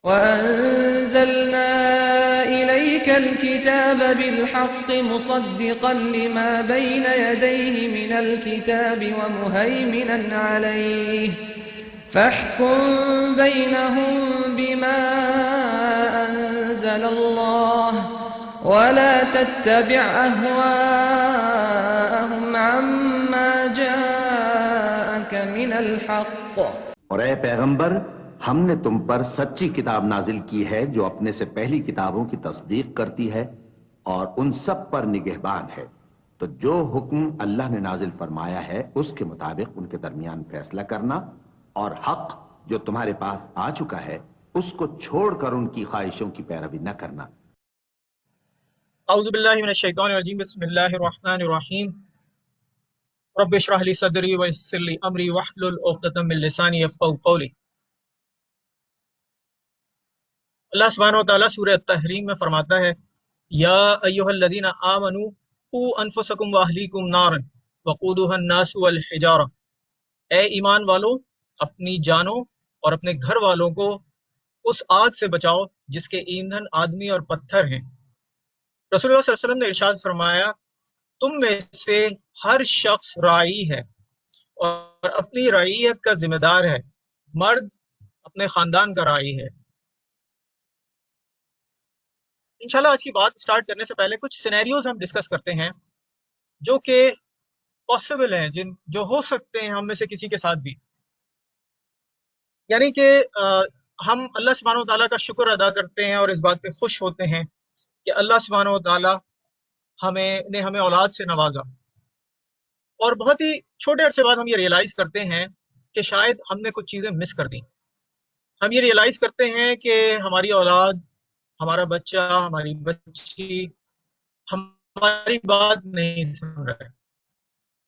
وَأَنزَلْنَا إِلَيْكَ الْكِتَابَ بِالْحَقِّ مُصَدِّقًا لِمَا بَيْنَ يَدَيْهِ مِنَ الْكِتَابِ وَمُهَيْمِنًا عَلَيْهِ فَاحْكُم بَيْنَهُم بِمَا أَنزَلَ اللَّهُ وَلَا تَتَّبِعْ أَهْوَاءَهُمْ عَمَّا جَاءَكَ مِنَ الْحَقِّ. اور اے پیغمبر، ہم نے تم پر سچی کتاب نازل کی ہے جو اپنے سے پہلی کتابوں کی تصدیق کرتی ہے اور ان سب پر نگہبان ہے، تو جو حکم اللہ نے نازل فرمایا ہے اس کے مطابق ان کے درمیان فیصلہ کرنا، اور حق جو تمہارے پاس آ چکا ہے اس کو چھوڑ کر ان کی خواہشوں کی پیروی نہ کرنا۔ اعوذ باللہ من الشیطان الرجیم، بسم اللہ الرحمن الرحیم۔ رب اشرح لی صدری ویسر لی امری واحلل عقدۃ من لسانی یفقہوا قولی۔ اللہ سبحانہ وتعالیٰ سورہ التحریم میں فرماتا ہے، یا ایھا الذین آمنوا قوا انفسکم واہلیکم نارا وقودھا الناس والحجارہ، اے ایمان والو اپنی جانوں اور اپنے گھر والوں کو اس آگ سے بچاؤ جس کے ایندھن آدمی اور پتھر ہیں۔ رسول اللہ صلی اللہ علیہ وسلم نے ارشاد فرمایا، تم میں سے ہر شخص راعی ہے اور اپنی رعیت کا ذمہ دار ہے، مرد اپنے خاندان کا راعی ہے۔ انشاءاللہ آج کی بات سٹارٹ کرنے سے پہلے کچھ سینیریوز ہم ڈسکس کرتے ہیں جو کہ پاسبل ہیں، جو ہو سکتے ہیں ہم میں سے کسی کے ساتھ بھی، یعنی کہ ہم اللہ سبحانہ و تعالیٰ کا شکر ادا کرتے ہیں اور اس بات پہ خوش ہوتے ہیں کہ اللہ سبحانہ و تعالیٰ ہمیں اولاد سے نوازا، اور بہت ہی چھوٹے عرصے بعد ہم یہ ریئلائز کرتے ہیں کہ شاید ہم نے کچھ چیزیں مس کر دیں۔ ہم یہ ریئلائز کرتے ہیں کہ ہماری اولاد، ہمارا بچہ، ہماری بچی ہماری بات نہیں سن رہے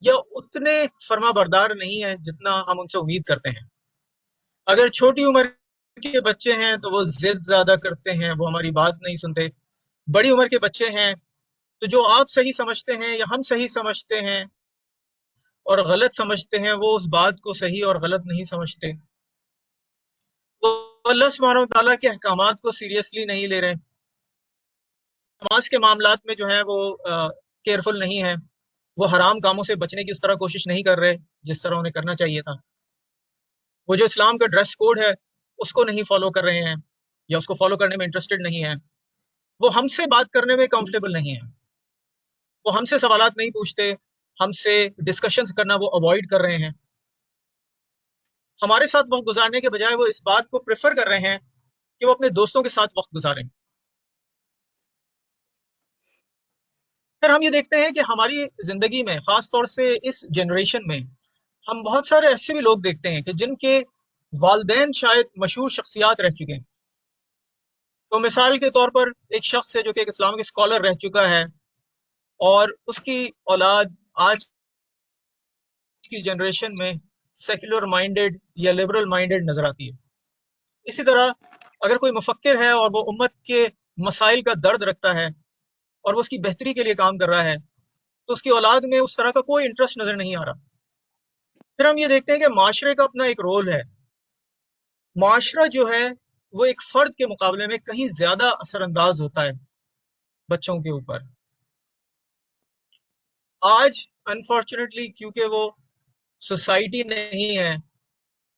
یا اتنے فرما بردار نہیں ہیں جتنا ہم ان سے امید کرتے ہیں۔ اگر چھوٹی عمر کے بچے ہیں تو وہ ضد زیادہ کرتے ہیں، وہ ہماری بات نہیں سنتے۔ بڑی عمر کے بچے ہیں تو جو آپ صحیح سمجھتے ہیں یا ہم صحیح سمجھتے ہیں اور غلط سمجھتے ہیں، وہ اس بات کو صحیح اور غلط نہیں سمجھتے، وہ اللہ سبحانہ و تعالیٰ کے احکامات کو سیریسلی نہیں لے رہے، نماز کے معاملات میں جو ہے وہ کیئرفل نہیں ہے، وہ حرام کاموں سے بچنے کی اس طرح کوشش نہیں کر رہے جس طرح انہیں کرنا چاہیے تھا، وہ جو اسلام کا ڈریس کوڈ ہے اس کو نہیں فالو کر رہے ہیں یا اس کو فالو کرنے میں انٹرسٹڈ نہیں ہیں، وہ ہم سے بات کرنے میں کمفرٹیبل نہیں ہیں، وہ ہم سے سوالات نہیں پوچھتے، ہم سے ڈسکشنز کرنا وہ اوائڈ کر رہے ہیں، ہمارے ساتھ وقت گزارنے کے بجائے وہ اس بات کو پریفر کر رہے ہیں کہ وہ اپنے دوستوں کے ساتھ وقت گزاریں۔ پھر ہم یہ دیکھتے ہیں کہ ہماری زندگی میں، خاص طور سے اس جنریشن میں، ہم بہت سارے ایسے بھی لوگ دیکھتے ہیں کہ جن کے والدین شاید مشہور شخصیات رہ چکے ہیں۔ تو مثال کے طور پر ایک شخص ہے جو کہ ایک اسلامک اسکالر رہ چکا ہے اور اس کی اولاد آج کی جنریشن میں سیکولر مائنڈڈ یا لبرل مائنڈڈ نظر آتی ہے۔ اسی طرح اگر کوئی مفکر ہے اور وہ امت کے مسائل کا درد رکھتا ہے اور وہ اس کی بہتری کے لیے کام کر رہا ہے تو اس کی اولاد میں اس طرح کا کوئی انٹرسٹ نظر نہیں آ رہا۔ پھر ہم یہ دیکھتے ہیں کہ معاشرے کا اپنا ایک رول ہے، معاشرہ جو ہے وہ ایک فرد کے مقابلے میں کہیں زیادہ اثر انداز ہوتا ہے بچوں کے اوپر۔ آج انفارچونیٹلی کیونکہ وہ سوسائٹی نہیں ہے،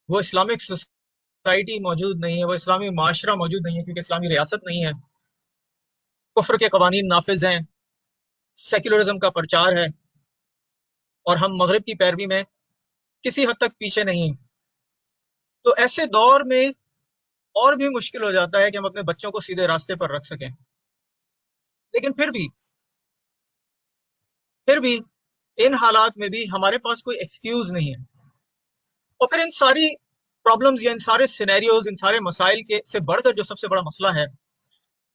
وہ اسلامک سوسائٹی موجود نہیں ہے، وہ اسلامی معاشرہ موجود نہیں ہے، کیونکہ اسلامی ریاست نہیں ہے، کفر کے قوانین نافذ ہیں، سیکولرزم کا پرچار ہے، اور ہم مغرب کی پیروی میں کسی حد تک پیچھے نہیں۔ تو ایسے دور میں اور بھی مشکل ہو جاتا ہے کہ ہم اپنے بچوں کو سیدھے راستے پر رکھ سکیں، لیکن پھر بھی ان حالات میں بھی ہمارے پاس کوئی ایکسکیوز نہیں ہے۔ اور پھر ان ساری پرابلمز یا ان سارے سینیریوز، ان سارے مسائل کے سے بڑھ کر جو سب سے بڑا مسئلہ ہے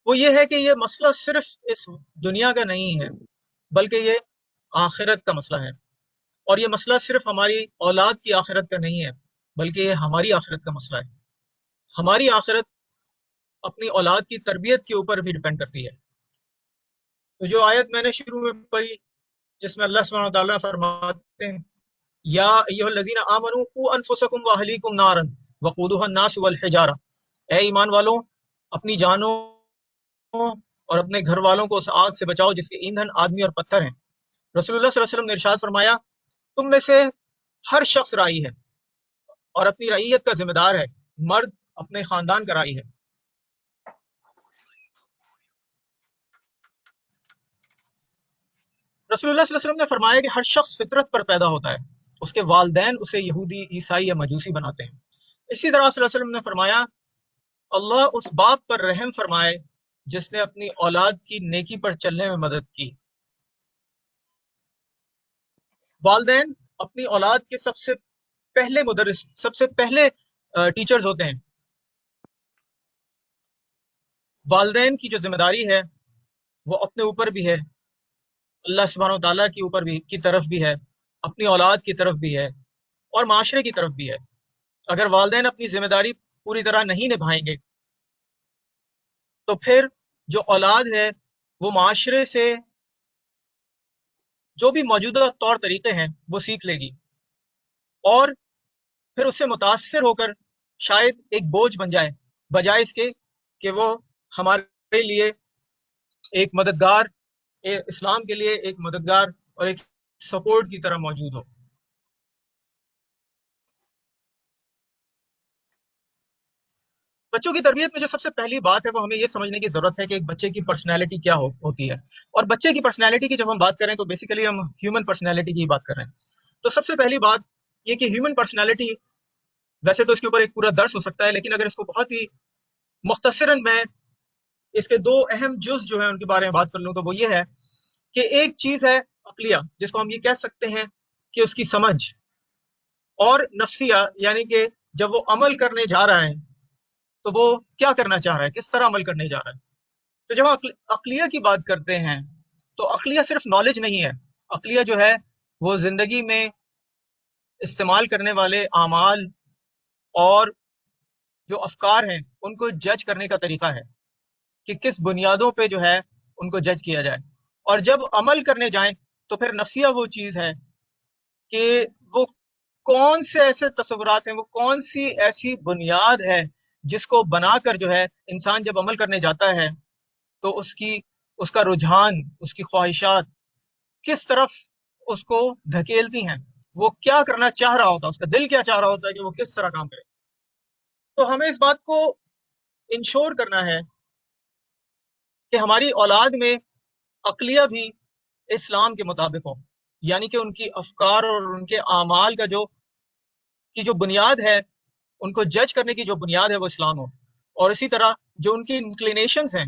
وہ یہ ہے کہ یہ مسئلہ صرف اس دنیا کا نہیں ہے بلکہ یہ آخرت کا مسئلہ ہے، اور یہ مسئلہ صرف ہماری اولاد کی آخرت کا نہیں ہے بلکہ یہ ہماری آخرت کا مسئلہ ہے۔ ہماری آخرت اپنی اولاد کی تربیت کے اوپر بھی ڈیپینڈ کرتی ہے۔ تو جو آیت میں نے شروع میں پڑھی جس میں اللہ سبحانہ وتعالیٰ فرماتے ہیں، یا ایھا الذین آمنوا قوا انفسکم واہلیکم نارا وقودھا الناس والحجارہ، اے ایمان والوں، اپنی جانوں اور اپنے گھر والوں کو اس آگ سے بچاؤ جس کے ایندھن آدمی اور پتھر ہیں۔ رسول اللہ صلی اللہ علیہ وسلم نے ارشاد فرمایا، تم میں سے ہر شخص راعی ہے اور اپنی رعیت کا ذمہ دار ہے، مرد اپنے خاندان کا راعی ہے۔ رسول اللہ صلی اللہ علیہ وسلم نے فرمایا کہ ہر شخص فطرت پر پیدا ہوتا ہے، اس کے والدین اسے یہودی، عیسائی یا مجوسی بناتے ہیں۔ اسی طرح صلی اللہ علیہ وسلم نے فرمایا، اللہ اس باپ پر رحم فرمائے جس نے اپنی اولاد کی نیکی پر چلنے میں مدد کی۔ والدین اپنی اولاد کے سب سے پہلے مدرس، سب سے پہلے ٹیچرز ہوتے ہیں۔ والدین کی جو ذمہ داری ہے وہ اپنے اوپر بھی ہے، اللہ سبحانہ وتعالیٰ کے اوپر بھی، کی طرف بھی ہے، اپنی اولاد کی طرف بھی ہے، اور معاشرے کی طرف بھی ہے۔ اگر والدین اپنی ذمہ داری پوری طرح نہیں نبھائیں گے تو پھر جو اولاد ہے وہ معاشرے سے جو بھی موجودہ طور طریقے ہیں وہ سیکھ لے گی، اور پھر اس سے متاثر ہو کر شاید ایک بوجھ بن جائے، بجائے اس کے کہ وہ ہمارے لیے ایک مددگار، اسلام کے لیے ایک مددگار اور ایک سپورٹ کی طرح موجود ہو۔ بچوں کی تربیت میں جو سب سے پہلی بات ہے وہ ہمیں یہ سمجھنے کی ضرورت ہے کہ ایک بچے کی پرسنالٹی کیا ہوتی ہے۔ اور بچے کی پرسنالٹی کی جب ہم بات کریں تو بیسیکلی ہم ہیومن پرسنالٹی کی بات کر رہے ہیں۔ تو سب سے پہلی بات یہ کہ ہیومن پرسنالٹی، ویسے تو اس کے اوپر ایک پورا درس ہو سکتا ہے، لیکن اگر اس کو بہت ہی مختصراً میں اس کے دو اہم جز جو ہیں ان کے بارے میں بات کر لوں تو وہ یہ ہے کہ ایک چیز ہے عقلیہ، جس کو ہم یہ کہہ سکتے ہیں کہ اس کی سمجھ، اور نفسیہ یعنی کہ جب وہ عمل کرنے جا رہا ہے تو وہ کیا کرنا چاہ رہا ہے، کس طرح عمل کرنے جا رہا ہے۔ تو جب ہم عقلیہ کی بات کرتے ہیں تو عقلیہ صرف نالج نہیں ہے، عقلیہ جو ہے وہ زندگی میں استعمال کرنے والے اعمال اور جو افکار ہیں ان کو جج کرنے کا طریقہ ہے کہ کس بنیادوں پہ جو ہے ان کو جج کیا جائے۔ اور جب عمل کرنے جائیں تو پھر نفسیہ وہ چیز ہے کہ وہ کون سے ایسے تصورات ہیں، وہ کون سی ایسی بنیاد ہے جس کو بنا کر جو ہے انسان جب عمل کرنے جاتا ہے تو اس کا رجحان، اس کی خواہشات کس طرف اس کو دھکیلتی ہیں، وہ کیا کرنا چاہ رہا ہوتا ہے، اس کا دل کیا چاہ رہا ہوتا ہے کہ وہ کس طرح کام کرے۔ تو ہمیں اس بات کو انشور کرنا ہے کہ ہماری اولاد میں عقلیہ بھی اسلام کے مطابق ہو، یعنی کہ ان کی افکار اور ان کے اعمال کا جو بنیاد ہے، ان کو جج کرنے کی جو بنیاد ہے وہ اسلام ہو۔ اور اسی طرح جو ان کی انکلینیشنز ہیں،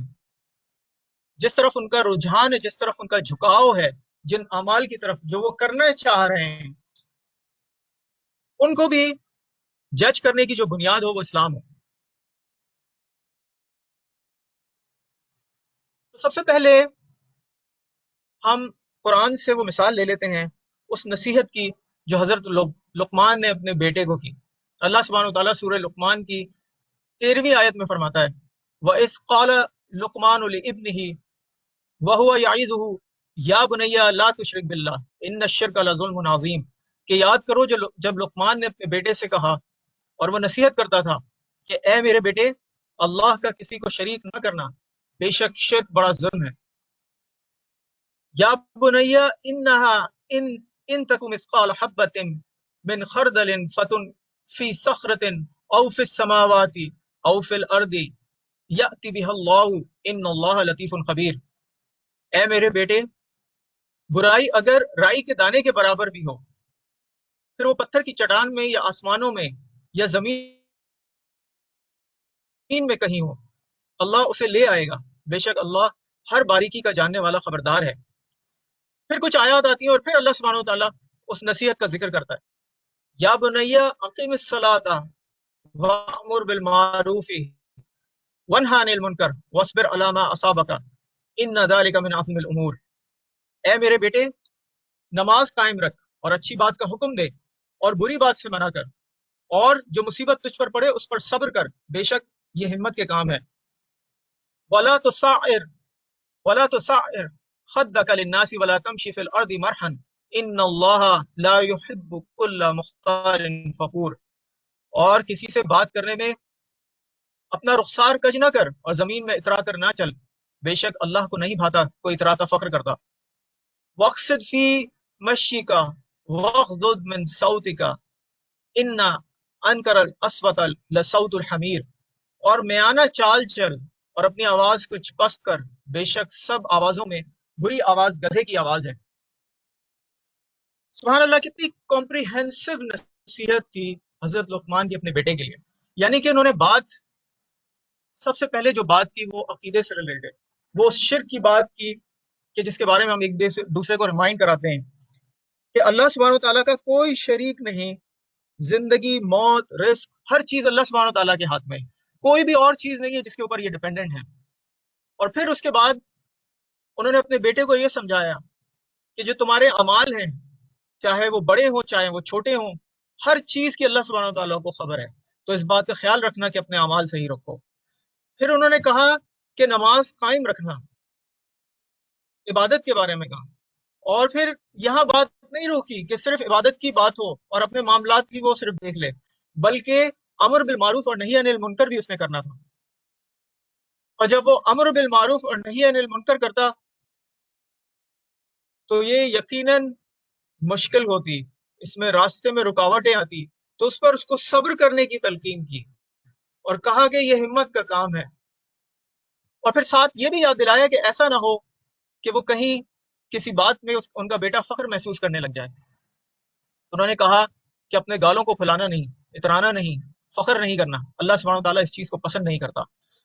جس طرف ان کا رجحان ہے، جس طرف ان کا جھکاؤ ہے، جن اعمال کی طرف جو وہ کرنا چاہ رہے ہیں، ان کو بھی جج کرنے کی جو بنیاد ہو وہ اسلام ہو۔ تو سب سے پہلے ہم قرآن سے وہ مثال لے لیتے ہیں اس نصیحت کی جو حضرت لقمان نے اپنے بیٹے کو کی۔ اللہ سبحانہ وتعالیٰ سورہ لقمان کی 13ویں آیت میں فرماتا ہے، وَإِذْ قَالَ لُقْمَانُ لِابْنِهِ وَهُوَ يَعِظُهُ يَا بُنَيَّ لَا تُشْرِكْ بِاللَّهِ إِنَّ الشِّرْكَ لَظُلْمٌ عَظِيمٌ، کہ یاد کرو جب لقمان نے اپنے بیٹے سے کہا اور وہ نصیحت کرتا تھا کہ اے میرے بیٹے، اللہ کا کسی کو شریک نہ کرنا، بے شک شرک بڑا ظلم ہے۔ یا بنیا انها ان تک مثقال حبۃ من خردل فتن فی صخرۃ او فی السماوات او فی الارض یأتی بها اللہ ان اللہ لطیف خبیر۔ اے میرے بیٹے، برائی اگر رائی کے دانے کے برابر بھی ہو، پھر وہ پتھر کی چٹان میں یا آسمانوں میں یا زمین میں کہیں ہو، اللہ اسے لے آئے گا، بے شک اللہ ہر باریکی کا جاننے والا خبردار ہے۔ پھر کچھ آیات آتی ہیں اور پھر اللہ سبحانہ وتعالیٰ اس نصیحت کا ذکر کرتا ہے، یا بنیا اقیم الصلاۃ وامر بالمعروف وانہا عن المنکر واصبر علی ما اصابک ان ذلک من عزم الامور۔ اے میرے بیٹے، نماز قائم رکھ اور اچھی بات کا حکم دے اور بری بات سے منع کر، اور جو مصیبت تجھ پر پڑے اس پر صبر کر، بے شک یہ ہمت کے کام ہے۔ ولا تصعر خدك للناس ولا تمشي في الارض مرحا ان اللہ لا يحب كل مختال فخور، اور کسی سے بات کرنے میں اپنا رخسار کج نہ کر اور زمین میں اترا کر نہ چل، بے شک اللہ کو نہیں بھاتا کوئی اتراتا فخر کرتا۔ وقصد فی مشی کا وغضض من صوتک ان انکر الاسوۃ لصوت الحمیر، اور میانہ چال چل اور اپنی آواز کچھ پست کر، بے شک سب آوازوں میں بری آواز گدھے کی آواز ہے۔ سبحان اللہ، کتنی کمپریہنسو نصیحت تھی حضرت لقمان کی اپنے بیٹے کے لیے۔ یعنی کہ انہوں نے سب سے پہلے جو بات کی وہ عقیدے سے ریلیٹڈ، وہ شرک کی بات کی کہ جس کے بارے میں ہم ایک دوسرے کو ریمائنڈ کراتے ہیں کہ اللہ سبحانہ وتعالیٰ کا کوئی شریک نہیں، زندگی، موت، رزق، ہر چیز اللہ سبحانہ وتعالیٰ کے ہاتھ میں ہے، کوئی بھی اور چیز نہیں ہے جس کے اوپر یہ ڈیپینڈنٹ ہے۔ اور پھر اس کے بعد انہوں نے اپنے بیٹے کو یہ سمجھایا کہ جو تمہارے اعمال ہیں، چاہے وہ بڑے ہوں چاہے وہ چھوٹے ہوں، ہر چیز کی اللہ سبحانہ وتعالیٰ کو خبر ہے، تو اس بات کا خیال رکھنا کہ اپنے اعمال صحیح رکھو۔ پھر انہوں نے کہا کہ نماز قائم رکھنا، عبادت کے بارے میں کہا، اور پھر یہاں بات نہیں روکی کہ صرف عبادت کی بات ہو اور اپنے معاملات کی وہ صرف دیکھ لے، بلکہ امر بالمعروف اور نہی عن المنکر بھی اس نے کرنا تھا۔ اور جب وہ امر بالمعروف اور نہی عن المنکر کرتا تو یہ یقیناً مشکل ہوتی، اس میں راستے میں رکاوٹیں آتی، تو اس پر اس کو صبر کرنے کی تلقین کی اور کہا کہ یہ ہمت کا کام ہے۔ اور پھر ساتھ یہ بھی یاد دلایا کہ ایسا نہ ہو کہ وہ کہیں کسی بات میں ان کا بیٹا فخر محسوس کرنے لگ جائے۔ انہوں نے کہا کہ اپنے گالوں کو پھلانا نہیں، اترانا نہیں، فخر نہیں کرنا، اللہ سبحانہ وتعالیٰ اس چیز کو پسند نہیں کرتا،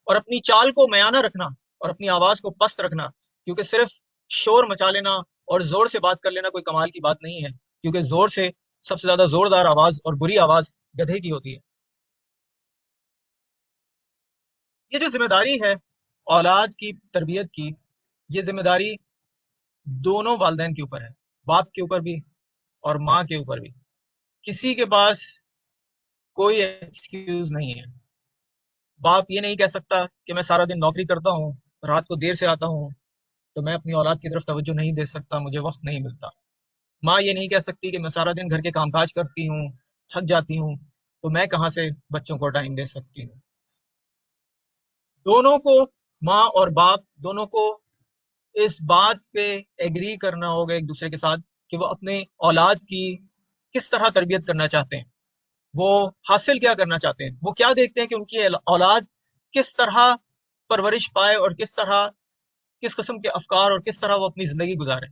اور اپنی چال کو میانہ رکھنا اور اپنی آواز کو پست رکھنا، کیونکہ صرف شور مچا لینا اور زور سے بات کر لینا کوئی کمال کی بات نہیں ہے، کیونکہ زور سے سب سے زیادہ زوردار آواز اور بری آواز گدھے کی ہوتی ہے۔ یہ جو ذمہ داری ہے اولاد کی تربیت کی، یہ ذمہ داری دونوں والدین کے اوپر ہے، باپ کے اوپر بھی اور ماں کے اوپر بھی۔ کسی کے پاس کوئی ایکسکیوز نہیں ہے۔ باپ یہ نہیں کہہ سکتا کہ میں سارا دن نوکری کرتا ہوں، رات کو دیر سے آتا ہوں، تو میں اپنی اولاد کی طرف توجہ نہیں دے سکتا، مجھے وقت نہیں ملتا۔ ماں یہ نہیں کہہ سکتی کہ میں سارا دن گھر کے کام کاج کرتی ہوں، تھک جاتی ہوں، تو میں کہاں سے بچوں کو ٹائم دے سکتی ہوں۔ دونوں کو، ماں اور باپ دونوں کو، اس بات پہ ایگری کرنا ہوگا ایک دوسرے کے ساتھ کہ وہ اپنے اولاد کی کس طرح تربیت کرنا چاہتے ہیں، وہ حاصل کیا کرنا چاہتے ہیں، وہ کیا دیکھتے ہیں کہ ان کی اولاد کس طرح پرورش پائے اور کس قسم کے افکار اور کس طرح وہ اپنی زندگی گزارے۔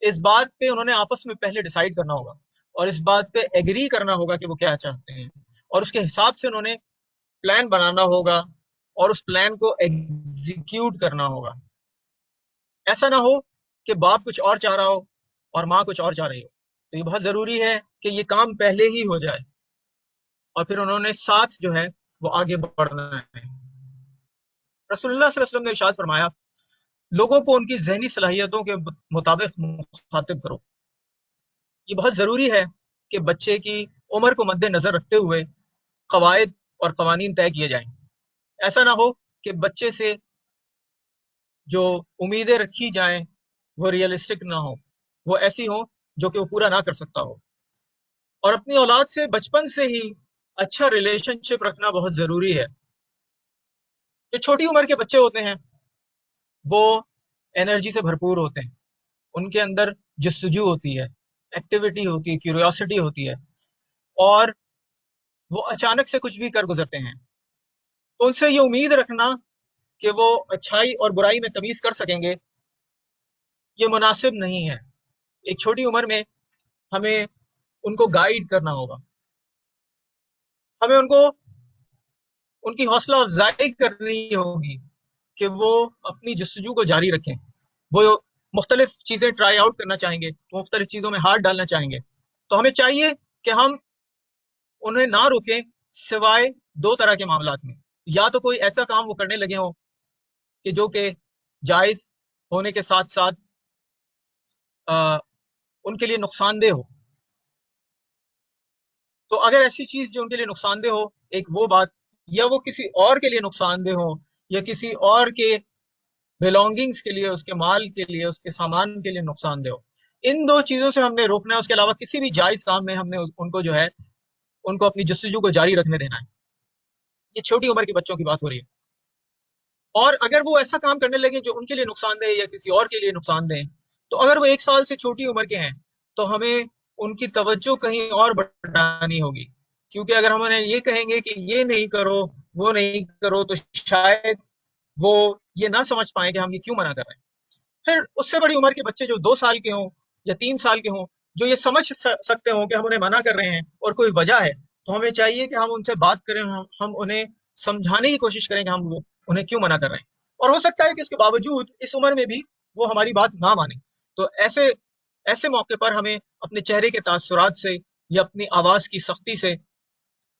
اس بات پہ انہوں نے آپس میں پہلے ڈیسائیڈ کرنا ہوگا اور اس بات پہ ایگری کرنا ہوگا کہ وہ کیا چاہتے ہیں، اور اس کے حساب سے انہوں نے پلان بنانا ہوگا اور اس پلان کو ایگزیکیوٹ کرنا ہوگا۔ ایسا نہ ہو کہ باپ کچھ اور چاہ رہا ہو اور ماں کچھ اور چاہ رہی ہو، تو یہ بہت ضروری ہے کہ یہ کام پہلے ہی ہو جائے، اور پھر انہوں نے ساتھ جو ہے وہ آگے بڑھنا ہے۔ رسول اللہ صلی اللہ علیہ وسلم نے ارشاد فرمایا، لوگوں کو ان کی ذہنی صلاحیتوں کے مطابق مخاطب کرو۔ یہ بہت ضروری ہے کہ بچے کی عمر کو مد نظر رکھتے ہوئے قواعد اور قوانین طے کیے جائیں۔ ایسا نہ ہو کہ بچے سے جو امیدیں رکھی جائیں وہ ریئلسٹک نہ ہو، وہ ایسی ہوں جو کہ وہ پورا نہ کر سکتا ہو۔ اور اپنی اولاد سے بچپن سے ہی اچھا ریلیشن شپ رکھنا بہت ضروری ہے۔ جو چھوٹی عمر کے بچے ہوتے ہیں وہ انرجی سے بھرپور ہوتے ہیں، ان کے اندر جستجو ہوتی ہے، ایکٹیویٹی ہوتی ہے، کیوریوسٹی ہوتی ہے، اور وہ اچانک سے کچھ بھی کر گزرتے ہیں، تو ان سے یہ امید رکھنا کہ وہ اچھائی اور برائی میں تمیز کر سکیں گے، یہ مناسب نہیں ہے۔ ایک چھوٹی عمر میں ہمیں ان کو گائیڈ کرنا ہوگا، ہمیں ان کی حوصلہ افزائی کرنی ہوگی کہ وہ اپنی جستجو کو جاری رکھیں۔ وہ مختلف چیزیں ٹرائی آؤٹ کرنا چاہیں گے، وہ مختلف چیزوں میں ہاتھ ڈالنا چاہیں گے، تو ہمیں چاہیے کہ ہم انہیں نہ روکیں سوائے دو طرح کے معاملات میں۔ یا تو کوئی ایسا کام وہ کرنے لگے ہوں کہ جو کہ جائز ہونے کے ساتھ ساتھ ان کے لیے نقصان دہ ہو، تو اگر ایسی چیز جو ان کے لیے نقصان دہ ہو، ایک وہ بات، یا وہ کسی اور کے لیے نقصان دہ ہو، یا کسی اور کے بیلونگنگز کے لیے، اس کے مال کے لیے، اس کے سامان کے لیے نقصان دہ ہو، ان دو چیزوں سے ہم نے روکنا ہے۔ اس کے علاوہ کسی بھی جائز کام میں ہم نے ان کو جو ہے ان کو اپنی جستجو کو جاری رکھنے دینا ہے۔ یہ چھوٹی عمر کے بچوں کی بات ہو رہی ہے. اور اگر وہ ایسا کام کرنے لگے جو ان کے لیے نقصان دہ یا کسی اور کے لیے نقصان دہ، تو اگر وہ 1 سال سے چھوٹی عمر کے ہیں تو ہمیں ان کی توجہ کہیں اور بٹانی ہوگی. کیونکہ اگر ہم انہیں یہ کہیں گے کہ یہ نہیں کرو وہ نہیں کرو تو شاید وہ یہ نہ سمجھ پائیں کہ ہم یہ کیوں منع کر رہے ہیں. پھر اس سے بڑی عمر کے بچے جو 2 سال کے ہوں یا 3 سال کے ہوں، جو یہ سمجھ سکتے ہوں کہ ہم انہیں منع کر رہے ہیں اور کوئی وجہ ہے، تو ہمیں چاہیے کہ ہم ان سے بات کریں، ہم انہیں سمجھانے کی کوشش کریں کہ ہم انہیں کیوں منع کر رہے ہیں. اور ہو سکتا ہے کہ اس کے باوجود اس عمر میں بھی وہ ہماری بات نہ مانیں. تو ایسے موقع پر ہمیں اپنے چہرے کے تاثرات سے یا اپنی آواز کی سختی سے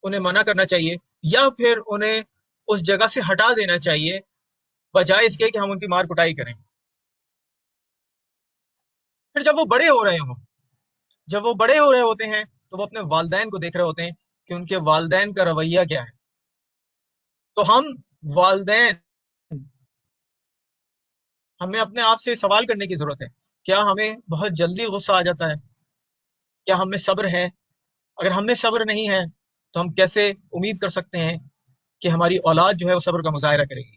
انہیں منع کرنا چاہیے، یا پھر انہیں اس جگہ سے ہٹا دینا چاہیے بجائے اس کے کہ ہم ان کی مار کٹائی کریں. پھر جب وہ بڑے ہو رہے ہوتے ہیں تو وہ اپنے والدین کو دیکھ رہے ہوتے ہیں کہ ان کے والدین کا رویہ کیا ہے. تو ہمیں اپنے آپ سے سوال کرنے کی ضرورت ہے، کیا ہمیں بہت جلدی غصہ آ جاتا ہے؟ کیا ہم میں صبر ہے؟ اگر ہم میں صبر نہیں ہے تو ہم کیسے امید کر سکتے ہیں کہ ہماری اولاد جو ہے وہ صبر کا مظاہرہ کرے گی؟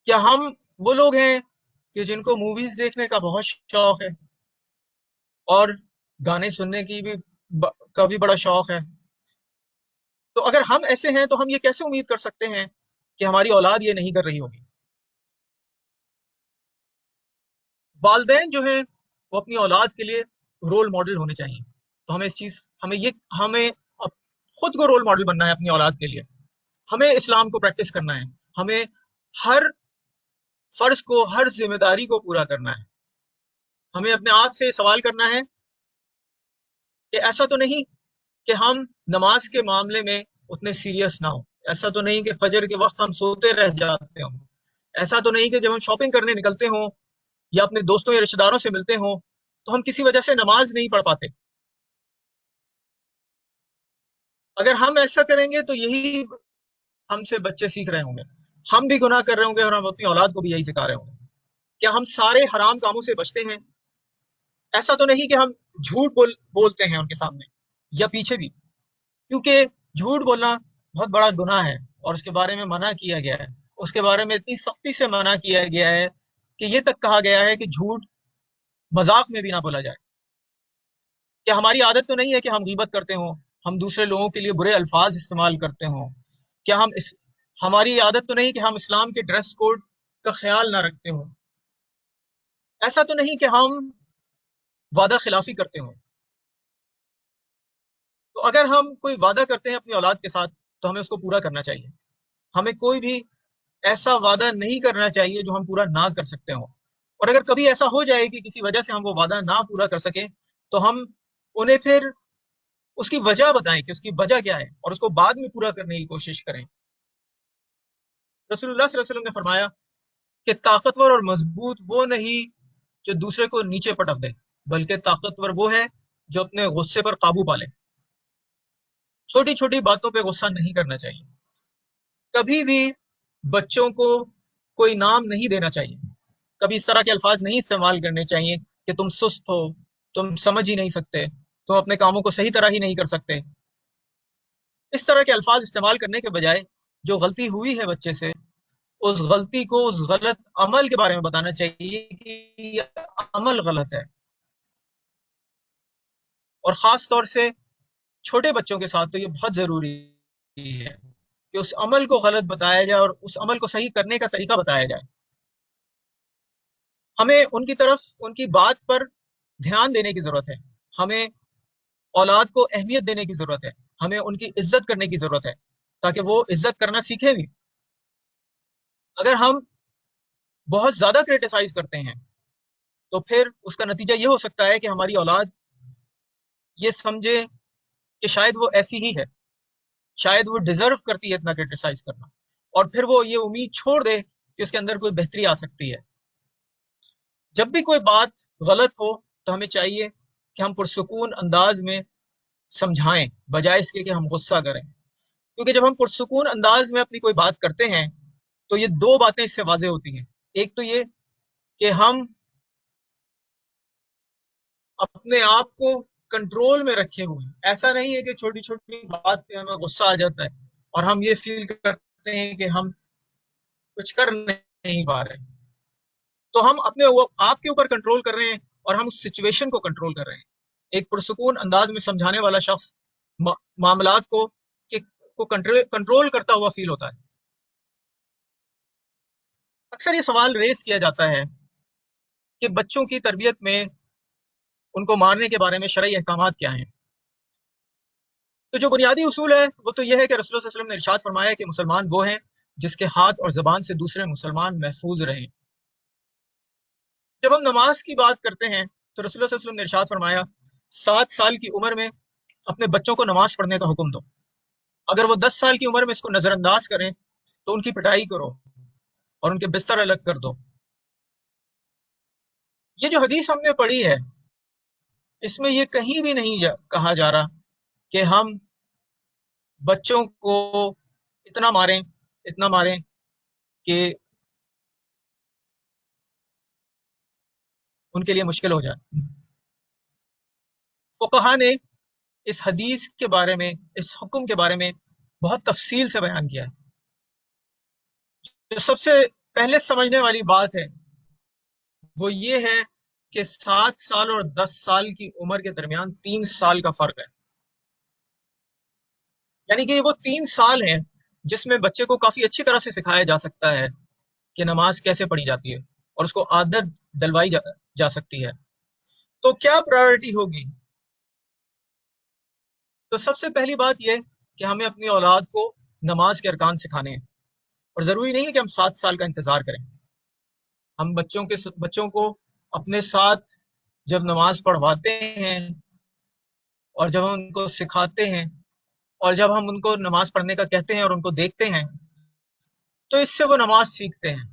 کیا ہم وہ لوگ ہیں کہ جن کو موویز دیکھنے کا بہت شوق ہے اور گانے سننے کی بھی بڑا شوق ہے؟ تو اگر ہم ایسے ہیں تو ہم یہ کیسے امید کر سکتے ہیں کہ ہماری اولاد یہ نہیں کر رہی ہوگی؟ والدین جو ہیں وہ اپنی اولاد کے لیے رول ماڈل ہونے چاہیے. تو ہمیں خود کو رول ماڈل بننا ہے اپنی اولاد کے لیے. ہمیں اسلام کو پریکٹس کرنا ہے، ہمیں ہر فرض کو، ہر ذمہ داری کو پورا کرنا ہے. ہمیں اپنے آپ سے سوال کرنا ہے کہ ایسا تو نہیں کہ ہم نماز کے معاملے میں اتنے سیریس نہ ہوں، ایسا تو نہیں کہ فجر کے وقت ہم سوتے رہ جاتے ہوں، ایسا تو نہیں کہ جب ہم شاپنگ کرنے نکلتے ہوں یا اپنے دوستوں یا رشتہ داروں سے ملتے ہوں تو ہم کسی وجہ سے نماز نہیں پڑھ پاتے. اگر ہم ایسا کریں گے تو یہی ہم سے بچے سیکھ رہے ہوں گے، ہم بھی گناہ کر رہے ہوں گے اور ہم اپنی اولاد کو بھی یہی سکھا رہے ہوں گے. کیا ہم سارے حرام کاموں سے بچتے ہیں؟ ایسا تو نہیں کہ ہم جھوٹ بولتے ہیں ان کے سامنے یا پیچھے بھی، کیونکہ جھوٹ بولنا بہت بڑا گناہ ہے اور اس کے بارے میں منع کیا گیا ہے. اس کے بارے میں اتنی سختی سے منع کیا گیا ہے کہ یہ تک کہا گیا ہے کہ جھوٹ مذاق میں بھی نہ بولا جائے. کیا ہماری عادت تو نہیں ہے کہ ہم غیبت کرتے ہوں، ہم دوسرے لوگوں کے لیے برے الفاظ استعمال کرتے ہوں؟ کیا ہماری عادت تو نہیں کہ ہم اسلام کے ڈریس کوڈ کا خیال نہ رکھتے ہوں؟ ایسا تو نہیں کہ ہم وعدہ خلافی کرتے ہوں؟ تو اگر ہم کوئی وعدہ کرتے ہیں اپنی اولاد کے ساتھ تو ہمیں اس کو پورا کرنا چاہیے. ہمیں کوئی بھی ایسا وعدہ نہیں کرنا چاہیے جو ہم پورا نہ کر سکتے ہوں. اور اگر کبھی ایسا ہو جائے کہ کسی وجہ سے ہم وہ وعدہ نہ پورا کر سکیں تو ہم انہیں پھر اس کی وجہ بتائیں کہ اس کی وجہ کیا ہے اور اس کو بعد میں پورا کرنے کی کوشش کریں. رسول اللہ صلی اللہ علیہ وسلم نے فرمایا کہ طاقتور اور مضبوط وہ نہیں جو دوسرے کو نیچے پٹک دے، بلکہ طاقتور وہ ہے جو اپنے غصے پر قابو پا لے. چھوٹی چھوٹی باتوں پہ غصہ نہیں کرنا چاہیے. کبھی بھی بچوں کو کوئی نام نہیں دینا چاہیے، کبھی اس طرح کے الفاظ نہیں استعمال کرنے چاہیے کہ تم سست ہو، تم سمجھ ہی نہیں سکتے، تم اپنے کاموں کو صحیح طرح ہی نہیں کر سکتے. اس طرح کے الفاظ استعمال کرنے کے بجائے جو غلطی ہوئی ہے بچے سے، اس غلطی کو، اس غلط عمل کے بارے میں بتانا چاہیے کہ یہ عمل غلط ہے. اور خاص طور سے چھوٹے بچوں کے ساتھ تو یہ بہت ضروری ہے کہ اس عمل کو غلط بتایا جائے اور اس عمل کو صحیح کرنے کا طریقہ بتایا جائے. ہمیں ان کی طرف، ان کی بات پر دھیان دینے کی ضرورت ہے. ہمیں اولاد کو اہمیت دینے کی ضرورت ہے، ہمیں ان کی عزت کرنے کی ضرورت ہے تاکہ وہ عزت کرنا سیکھیں بھی. اگر ہم بہت زیادہ کرٹیسائز کرتے ہیں تو پھر اس کا نتیجہ یہ ہو سکتا ہے کہ ہماری اولاد یہ سمجھے کہ شاید وہ ایسی ہی ہے، شاید وہ ڈیزرو کرتی ہے اتنا کرٹیسائز کرنا، اور پھر وہ یہ امید چھوڑ دے کہ اس کے اندر کوئی بہتری آ سکتی ہے. جب بھی کوئی بات غلط ہو تو ہمیں چاہیے کہ ہم پرسکون انداز میں سمجھائیں بجائے اس کے کہ ہم غصہ کریں. کیونکہ جب ہم پرسکون انداز میں اپنی کوئی بات کرتے ہیں تو یہ دو باتیں اس سے واضح ہوتی ہیں. ایک تو یہ کہ ہم اپنے آپ کو کنٹرول میں رکھے ہوئے ہیں. ایسا نہیں ہے کہ چھوٹی چھوٹی بات پہ ہمیں غصہ آ جاتا ہے اور ہم یہ فیل کرتے ہیں کہ ہم کچھ کر نہیں پا رہے. تو ہم اپنے آپ کے اوپر کنٹرول کر رہے ہیں اور ہم اس سچویشن کو کنٹرول کر رہے ہیں. ایک پرسکون انداز میں سمجھانے والا شخص معاملات کو کنٹرول کرتا ہوا فیل ہوتا ہے. اکثر یہ سوال ریز کیا جاتا ہے کہ بچوں کی تربیت میں ان کو مارنے کے بارے میں شرعی احکامات کیا ہیں. تو جو بنیادی اصول ہے وہ تو یہ ہے کہ رسول اللہ صلی اللہ علیہ وسلم نے ارشاد فرمایا کہ مسلمان وہ ہیں جس کے ہاتھ اور زبان سے دوسرے مسلمان محفوظ رہیں. جب ہم نماز کی بات کرتے ہیں تو رسول اللہ صلی اللہ علیہ وسلم نے ارشاد فرمایا 7 سال کی عمر میں اپنے بچوں کو نماز پڑھنے کا حکم دو. اگر وہ 10 سال کی عمر میں اس کو نظر انداز کریں تو ان کی پٹائی کرو اور ان کے بستر الگ کر دو. یہ جو حدیث ہم نے پڑھی ہے اس میں یہ کہیں بھی نہیں کہا جا رہا کہ ہم بچوں کو اتنا ماریں کہ ان کے لیے مشکل ہو جائے. فقہا نے اس حدیث کے بارے میں اس حکم کے بارے میں بہت تفصیل سے بیان کیا ہے. جو سب سے پہلے سمجھنے والی بات ہے وہ یہ ہے کہ 7 سال اور 10 سال کی عمر کے درمیان 3 سال کا فرق ہے. یعنی کہ وہ 3 سال ہیں جس میں بچے کو کافی اچھی طرح سے سکھایا جا سکتا ہے کہ نماز کیسے پڑھی جاتی ہے اور اس کو عادت ڈلوائی جا سکتی ہے. تو کیا پرائیورٹی ہوگی؟ تو سب سے پہلی بات یہ کہ ہمیں اپنی اولاد کو نماز کے ارکان سکھانے ہیں اور ضروری نہیں ہے کہ ہم 7 سال کا انتظار کریں. ہم بچوں کو اپنے ساتھ جب نماز پڑھواتے ہیں اور جب ہم ان کو سکھاتے ہیں اور جب ہم ان کو نماز پڑھنے کا کہتے ہیں اور ان کو دیکھتے ہیں تو اس سے وہ نماز سیکھتے ہیں.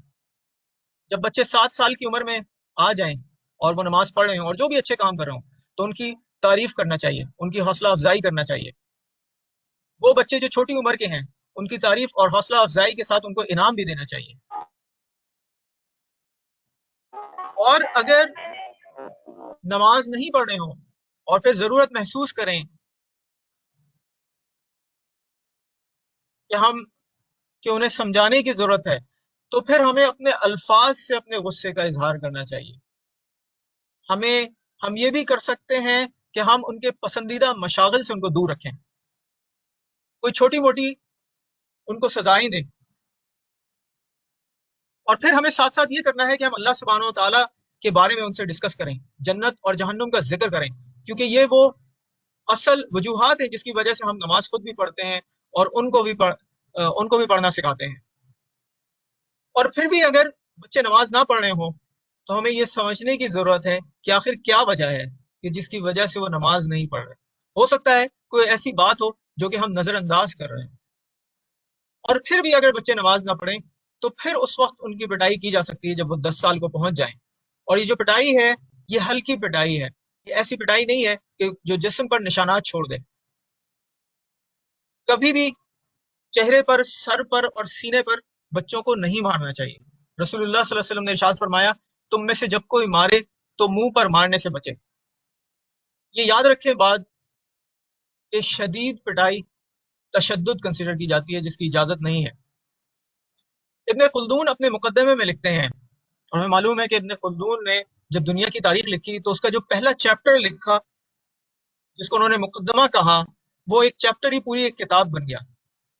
جب بچے 7 سال کی عمر میں آ جائیں اور وہ نماز پڑھ رہے ہوں اور جو بھی اچھے کام کر رہے ہوں تو ان کی تعریف کرنا چاہیے, ان کی حوصلہ افزائی کرنا چاہیے. وہ بچے جو چھوٹی عمر کے ہیں ان کی تعریف اور حوصلہ افزائی کے ساتھ ان کو انعام بھی دینا چاہیے. اور اگر نماز نہیں پڑھ رہے ہوں اور پھر ضرورت محسوس کریں کہ انہیں سمجھانے کی ضرورت ہے تو پھر ہمیں اپنے الفاظ سے اپنے غصے کا اظہار کرنا چاہیے. ہم یہ بھی کر سکتے ہیں کہ ہم ان کے پسندیدہ مشاغل سے ان کو دور رکھیں, کوئی چھوٹی موٹی ان کو سزائیں دیں. اور پھر ہمیں ساتھ ساتھ یہ کرنا ہے کہ ہم اللہ سبحانہ و تعالیٰ کے بارے میں ان سے ڈسکس کریں, جنت اور جہنم کا ذکر کریں, کیونکہ یہ وہ اصل وجوہات ہیں جس کی وجہ سے ہم نماز خود بھی پڑھتے ہیں اور ان کو بھی پڑھنا سکھاتے ہیں. اور پھر بھی اگر بچے نماز نہ پڑھ رہے ہوں تو ہمیں یہ سمجھنے کی ضرورت ہے کہ آخر کیا وجہ ہے کہ جس کی وجہ سے وہ نماز نہیں پڑھ رہے. ہو سکتا ہے کوئی ایسی بات ہو جو کہ ہم نظر انداز کر رہے ہیں. اور پھر بھی اگر بچے نماز نہ پڑھیں تو پھر اس وقت ان کی پٹائی کی جا سکتی ہے جب وہ 10 سال کو پہنچ جائیں. اور یہ جو پٹائی ہے یہ ہلکی پٹائی ہے, یہ ایسی پٹائی نہیں ہے کہ جو جسم پر نشانات چھوڑ دے. کبھی بھی چہرے پر, سر پر اور سینے پر بچوں کو نہیں مارنا چاہیے. رسول اللہ صلی اللہ علیہ وسلم نے ارشاد فرمایا تم میں سے جب کوئی مارے تو منہ پر مارنے سے بچے. یہ یاد رکھیں بات کہ شدید پٹائی تشدد کنسیڈر کی جاتی ہے جس کی اجازت نہیں ہے. ابن خلدون اپنے مقدمے میں لکھتے ہیں, اور ہمیں معلوم ہے کہ ابن خلدون نے جب دنیا کی تاریخ لکھی تو اس کا جو پہلا چیپٹر لکھا جس کو انہوں نے مقدمہ کہا وہ ایک چیپٹر ہی پوری ایک کتاب بن گیا.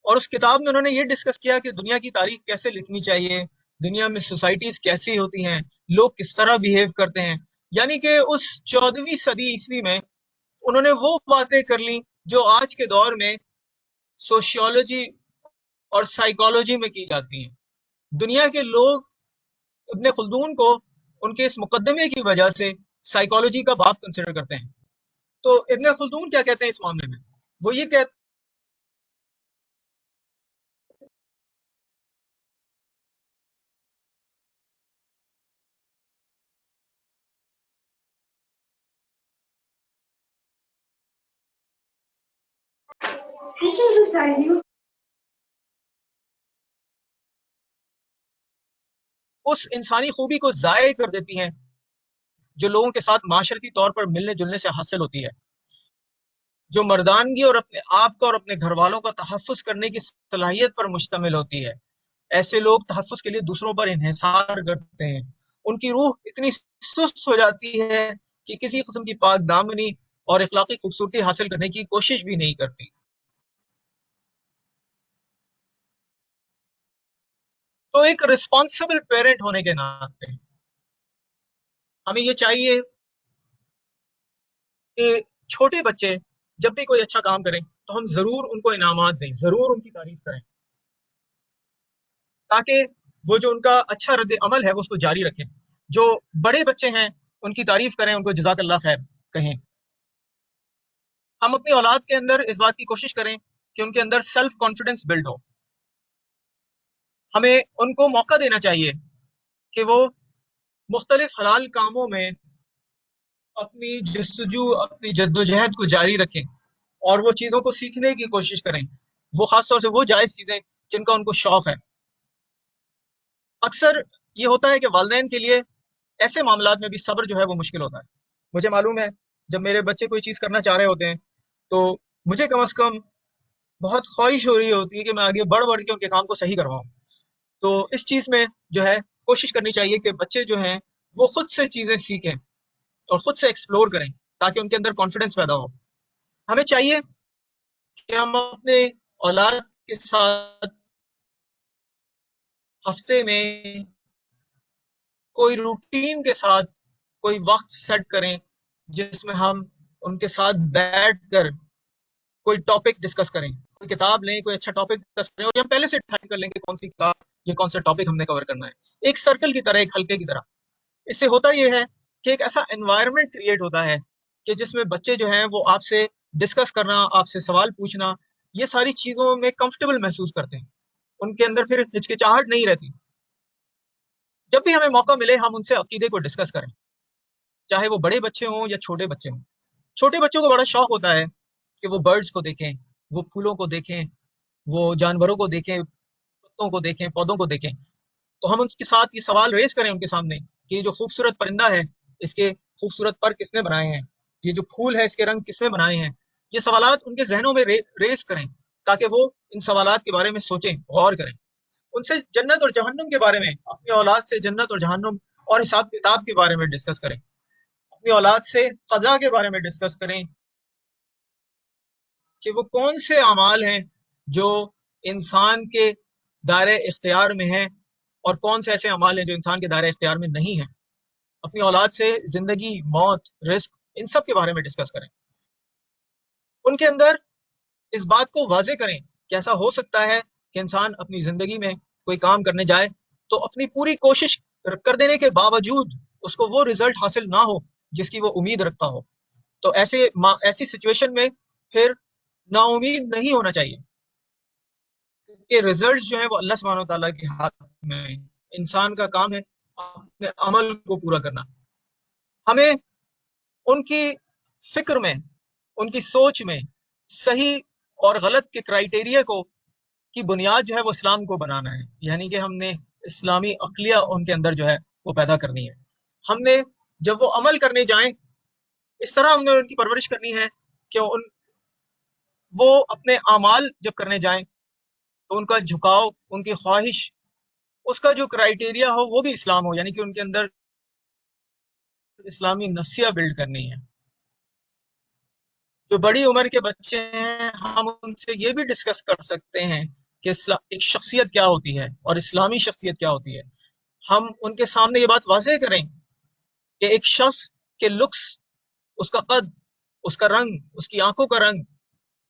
اور اس کتاب میں انہوں نے یہ ڈسکس کیا کہ دنیا کی تاریخ کیسے لکھنی چاہیے, دنیا میں سوسائٹیز کیسی ہوتی ہیں, لوگ کس طرح بیہیو کرتے ہیں. یعنی کہ اس 14ویں صدی عیسوی میں انہوں نے وہ باتیں کر لی جو آج کے دور میں سوشیولوجی اور سائیکالوجی میں کی جاتی ہیں. دنیا کے لوگ ابن خلدون کو ان کے اس مقدمے کی وجہ سے سائیکالوجی کا باپ کنسیڈر کرتے ہیں. تو ابن خلدون کیا کہتے ہیں اس معاملے میں؟ وہ یہ کہتے اس انسانی خوبی کو ضائع کر دیتی ہیں جو لوگوں کے ساتھ معاشرتی طور پر ملنے جلنے سے حاصل ہوتی ہے. جو مردانگی اور اپنے آپ کا اور اپنے گھر والوں کا تحفظ کرنے کی صلاحیت پر مشتمل ہوتی ہے. ایسے لوگ تحفظ کے لیے دوسروں پر انحصار کرتے ہیں. ان کی روح اتنی سست ہو جاتی ہے کہ کسی قسم کی پاک دامنی اور اخلاقی خوبصورتی حاصل کرنے کی کوشش بھی نہیں کرتی. تو ایک رسپانسبل پیرنٹ ہونے کے ناطے ہمیں یہ چاہیے کہ چھوٹے بچے جب بھی کوئی اچھا کام کریں تو ہم ضرور ان کو انعامات دیں، ضرور ان کی تعریف کریں، تاکہ وہ جو ان کا اچھا رد عمل ہے وہ اس کو جاری رکھیں. جو بڑے بچے ہیں ان کی تعریف کریں، ان کو جزاک اللہ خیر کہیں. ہم اپنی اولاد کے اندر اس بات کی کوشش کریں کہ ان کے اندر سیلف کانفیڈنس بلڈ ہو. ہمیں ان کو موقع دینا چاہیے کہ وہ مختلف حلال کاموں میں اپنی جستجو، اپنی جدوجہد کو جاری رکھیں اور وہ چیزوں کو سیکھنے کی کوشش کریں، وہ خاص طور سے وہ جائز چیزیں جن کا ان کو شوق ہے. اکثر یہ ہوتا ہے کہ والدین کے لیے ایسے معاملات میں بھی صبر جو ہے وہ مشکل ہوتا ہے. مجھے معلوم ہے جب میرے بچے کوئی چیز کرنا چاہ رہے ہوتے ہیں تو مجھے کم از کم بہت خواہش ہو رہی ہوتی ہے کہ میں آگے بڑھ بڑھ کے ان کے کام کو صحیح کرواؤں. تو اس چیز میں جو ہے کوشش کرنی چاہیے کہ بچے جو ہیں وہ خود سے چیزیں سیکھیں اور خود سے ایکسپلور کریں تاکہ ان کے اندر کانفیڈنس پیدا ہو. ہمیں چاہیے کہ ہم اپنے اولاد کے ساتھ ہفتے میں کوئی روٹین کے ساتھ کوئی وقت سیٹ کریں جس میں ہم ان کے ساتھ بیٹھ کر کوئی ٹاپک ڈسکس کریں، کوئی کتاب لیں، کوئی اچھا ٹاپک ڈسکس کریں اور ہم پہلے سے ڈیسائیڈ کر لیں کہ کون سی کتاب یا کون سا ٹاپک ہم نے کور کرنا ہے، ایک سرکل کی طرح، ایک حلقے کی طرح. اس سے ہوتا یہ ہے کہ ایک ایسا انوائرمنٹ کریٹ ہوتا ہے کہ جس میں بچے جو ہیں وہ آپ سے ڈسکس کرنا، آپ سے سوال پوچھنا، یہ ساری چیزوں میں کمفرٹیبل محسوس کرتے ہیں. ان کے اندر پھر ہچکچاہٹ نہیں رہتی. جب بھی ہمیں موقع ملے ہم ان سے عقیدے کو ڈسکس کریں، چاہے وہ بڑے بچے ہوں یا چھوٹے بچے ہوں. چھوٹے بچوں کو بڑا شوق ہوتا ہے کہ وہ برڈز کو دیکھیں، وہ پھولوں کو دیکھیں، وہ جانوروں کو دیکھیں، پتوں کو دیکھیں، پودوں کو دیکھیں. تو ہم ان کے ساتھ یہ سوال ریز کریں ان کے سامنے کہ یہ جو خوبصورت پرندہ ہے اس کے خوبصورت پر کس نے بنائے ہیں، یہ جو پھول ہے اس کے رنگ کس نے بنائے ہیں. یہ سوالات ان کے ذہنوں میں ریز کریں تاکہ وہ ان سوالات کے بارے میں سوچیں، غور کریں. ان سے جنت اور جہنم کے بارے میں، اپنی اولاد سے جنت اور جہنم اور حساب کتاب کے بارے میں ڈسکس کریں. اپنی اولاد سے قضا کے بارے میں ڈسکس کریں کہ وہ کون سے اعمال ہیں جو انسان کے دائرۂ اختیار میں ہیں اور کون سے ایسے اعمال ہیں جو انسان کے دائرۂ اختیار میں نہیں ہیں. اپنی اولاد سے زندگی، موت، رزق، ان سب کے بارے میں ڈسکس کریں. ان کے اندر اس بات کو واضح کریں کہ ایسا ہو سکتا ہے کہ انسان اپنی زندگی میں کوئی کام کرنے جائے تو اپنی پوری کوشش کر دینے کے باوجود اس کو وہ رزلٹ حاصل نہ ہو جس کی وہ امید رکھتا ہو. تو ایسی سچویشن میں پھر نا امید نہیں ہونا چاہیے، کہ رزلٹ جو ہے وہ اللہ سبحانہ وتعالیٰ کے ہاتھ میں، انسان کا کام ہے اپنے عمل کو پورا کرنا. ہمیں ان کی فکر میں، ان کی سوچ میں صحیح اور غلط کے کرائیٹیریا کو کی بنیاد جو ہے وہ اسلام کو بنانا ہے. یعنی کہ ہم نے اسلامی عقلیہ ان کے اندر جو ہے وہ پیدا کرنی ہے. ہم نے جب وہ عمل کرنے جائیں اس طرح ہم نے ان کی پرورش کرنی ہے کہ وہ اپنے اعمال جب کرنے جائیں تو ان کا جھکاؤ، ان کی خواہش، اس کا جو کرائیٹیریا ہو وہ بھی اسلام ہو. یعنی کہ ان کے اندر اسلامی نفسیہ بلڈ کرنی ہے. جو بڑی عمر کے بچے ہیں ہم ان سے یہ بھی ڈسکس کر سکتے ہیں کہ ایک شخصیت کیا ہوتی ہے اور اسلامی شخصیت کیا ہوتی ہے. ہم ان کے سامنے یہ بات واضح کریں کہ ایک شخص کے لکس، اس کا قد، اس کا رنگ، اس کی آنکھوں کا رنگ،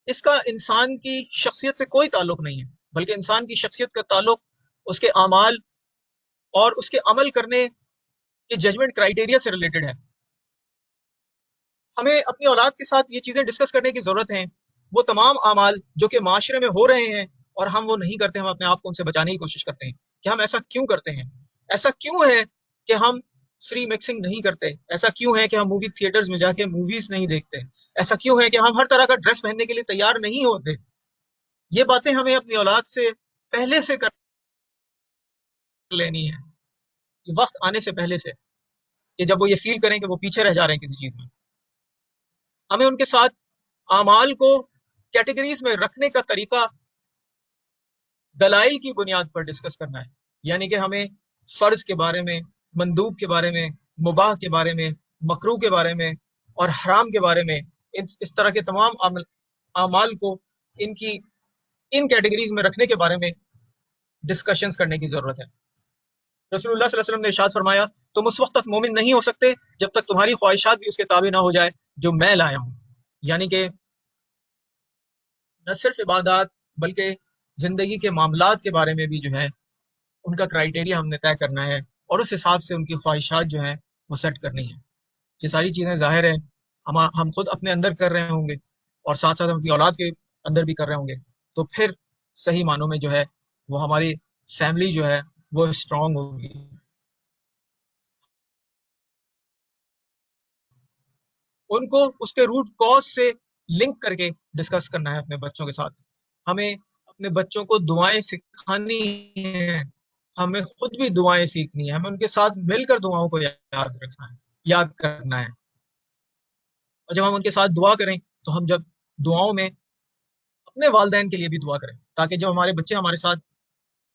اس کا انسان کی شخصیت سے کوئی تعلق نہیں ہے، بلکہ انسان کی شخصیت کا تعلق اس کے اعمال اور اس کے عمل کرنے کے ججمنٹ کرائیٹیریا سے ریلیٹڈ ہے. ہمیں اپنی اولاد کے ساتھ یہ چیزیں ڈسکس کرنے کی ضرورت ہے. وہ تمام اعمال جو کہ معاشرے میں ہو رہے ہیں اور ہم وہ نہیں کرتے، ہم اپنے آپ کو ان سے بچانے کی کوشش کرتے ہیں کہ ہم ایسا کیوں کرتے ہیں. ایسا کیوں ہے کہ ہم فری مکسنگ نہیں کرتے؟ ایسا کیوں ہے کہ ہم مووی تھیٹرز میں جا کے موویز نہیں دیکھتے؟ ایسا کیوں ہے کہ ہم ہر طرح کا ڈریس پہننے کے لیے تیار نہیں ہوتے؟ یہ باتیں ہمیں اپنی اولاد سے پہلے سے کر لینی ہے، وقت آنے سے پہلے سے، کہ جب وہ یہ فیل کریں کہ وہ پیچھے رہ جا رہے ہیں کسی چیز میں. ہمیں ان کے ساتھ اعمال کو کیٹیگریز میں رکھنے کا طریقہ دلائل کی بنیاد پر ڈسکس کرنا ہے، یعنی کہ ہمیں فرض کے بارے میں، مندوب کے بارے میں، مباح کے بارے میں، مکروہ کے بارے میں اور حرام کے بارے میں، اس طرح کے تمام اعمال کو ان کیٹیگریز میں رکھنے کے بارے میں ڈسکشنز کرنے کی ضرورت ہے۔ رسول اللہ صلی اللہ علیہ وسلم نے ارشاد فرمایا تم اس وقت تک مومن نہیں ہو سکتے جب تک تمہاری خواہشات بھی اس کے تابع نہ ہو جائے جو میں لایا ہوں، یعنی کہ نہ صرف عبادات بلکہ زندگی کے معاملات کے بارے میں بھی جو ہے ان کا کرائیٹیریا ہم نے طے کرنا ہے اور اس حساب سے ان کی خواہشات جو ہیں وہ سیٹ کرنی ہے۔ یہ ساری چیزیں ظاہر ہے ہم خود اپنے اندر کر رہے ہوں گے اور ساتھ ساتھ ہم اپنی اولاد کے اندر بھی کر رہے ہوں گے، تو پھر صحیح معنوں میں جو ہے وہ ہماری فیملی جو ہے وہ اسٹرانگ ہوگی۔ ان کو اس کے روٹ کاز سے لنک کر کے ڈسکس کرنا ہے اپنے بچوں کے ساتھ۔ ہمیں اپنے بچوں کو دعائیں سکھانی ہیں، ہمیں خود بھی دعائیں سیکھنی ہے، ہمیں ان کے ساتھ مل کر دعاؤں کو یاد رکھنا ہے، یاد کرنا ہے۔ اور جب ہم ان کے ساتھ دعا کریں تو ہم جب دعاؤں میں اپنے والدین کے لیے بھی دعا کریں، تاکہ جب ہمارے بچے ہمارے ساتھ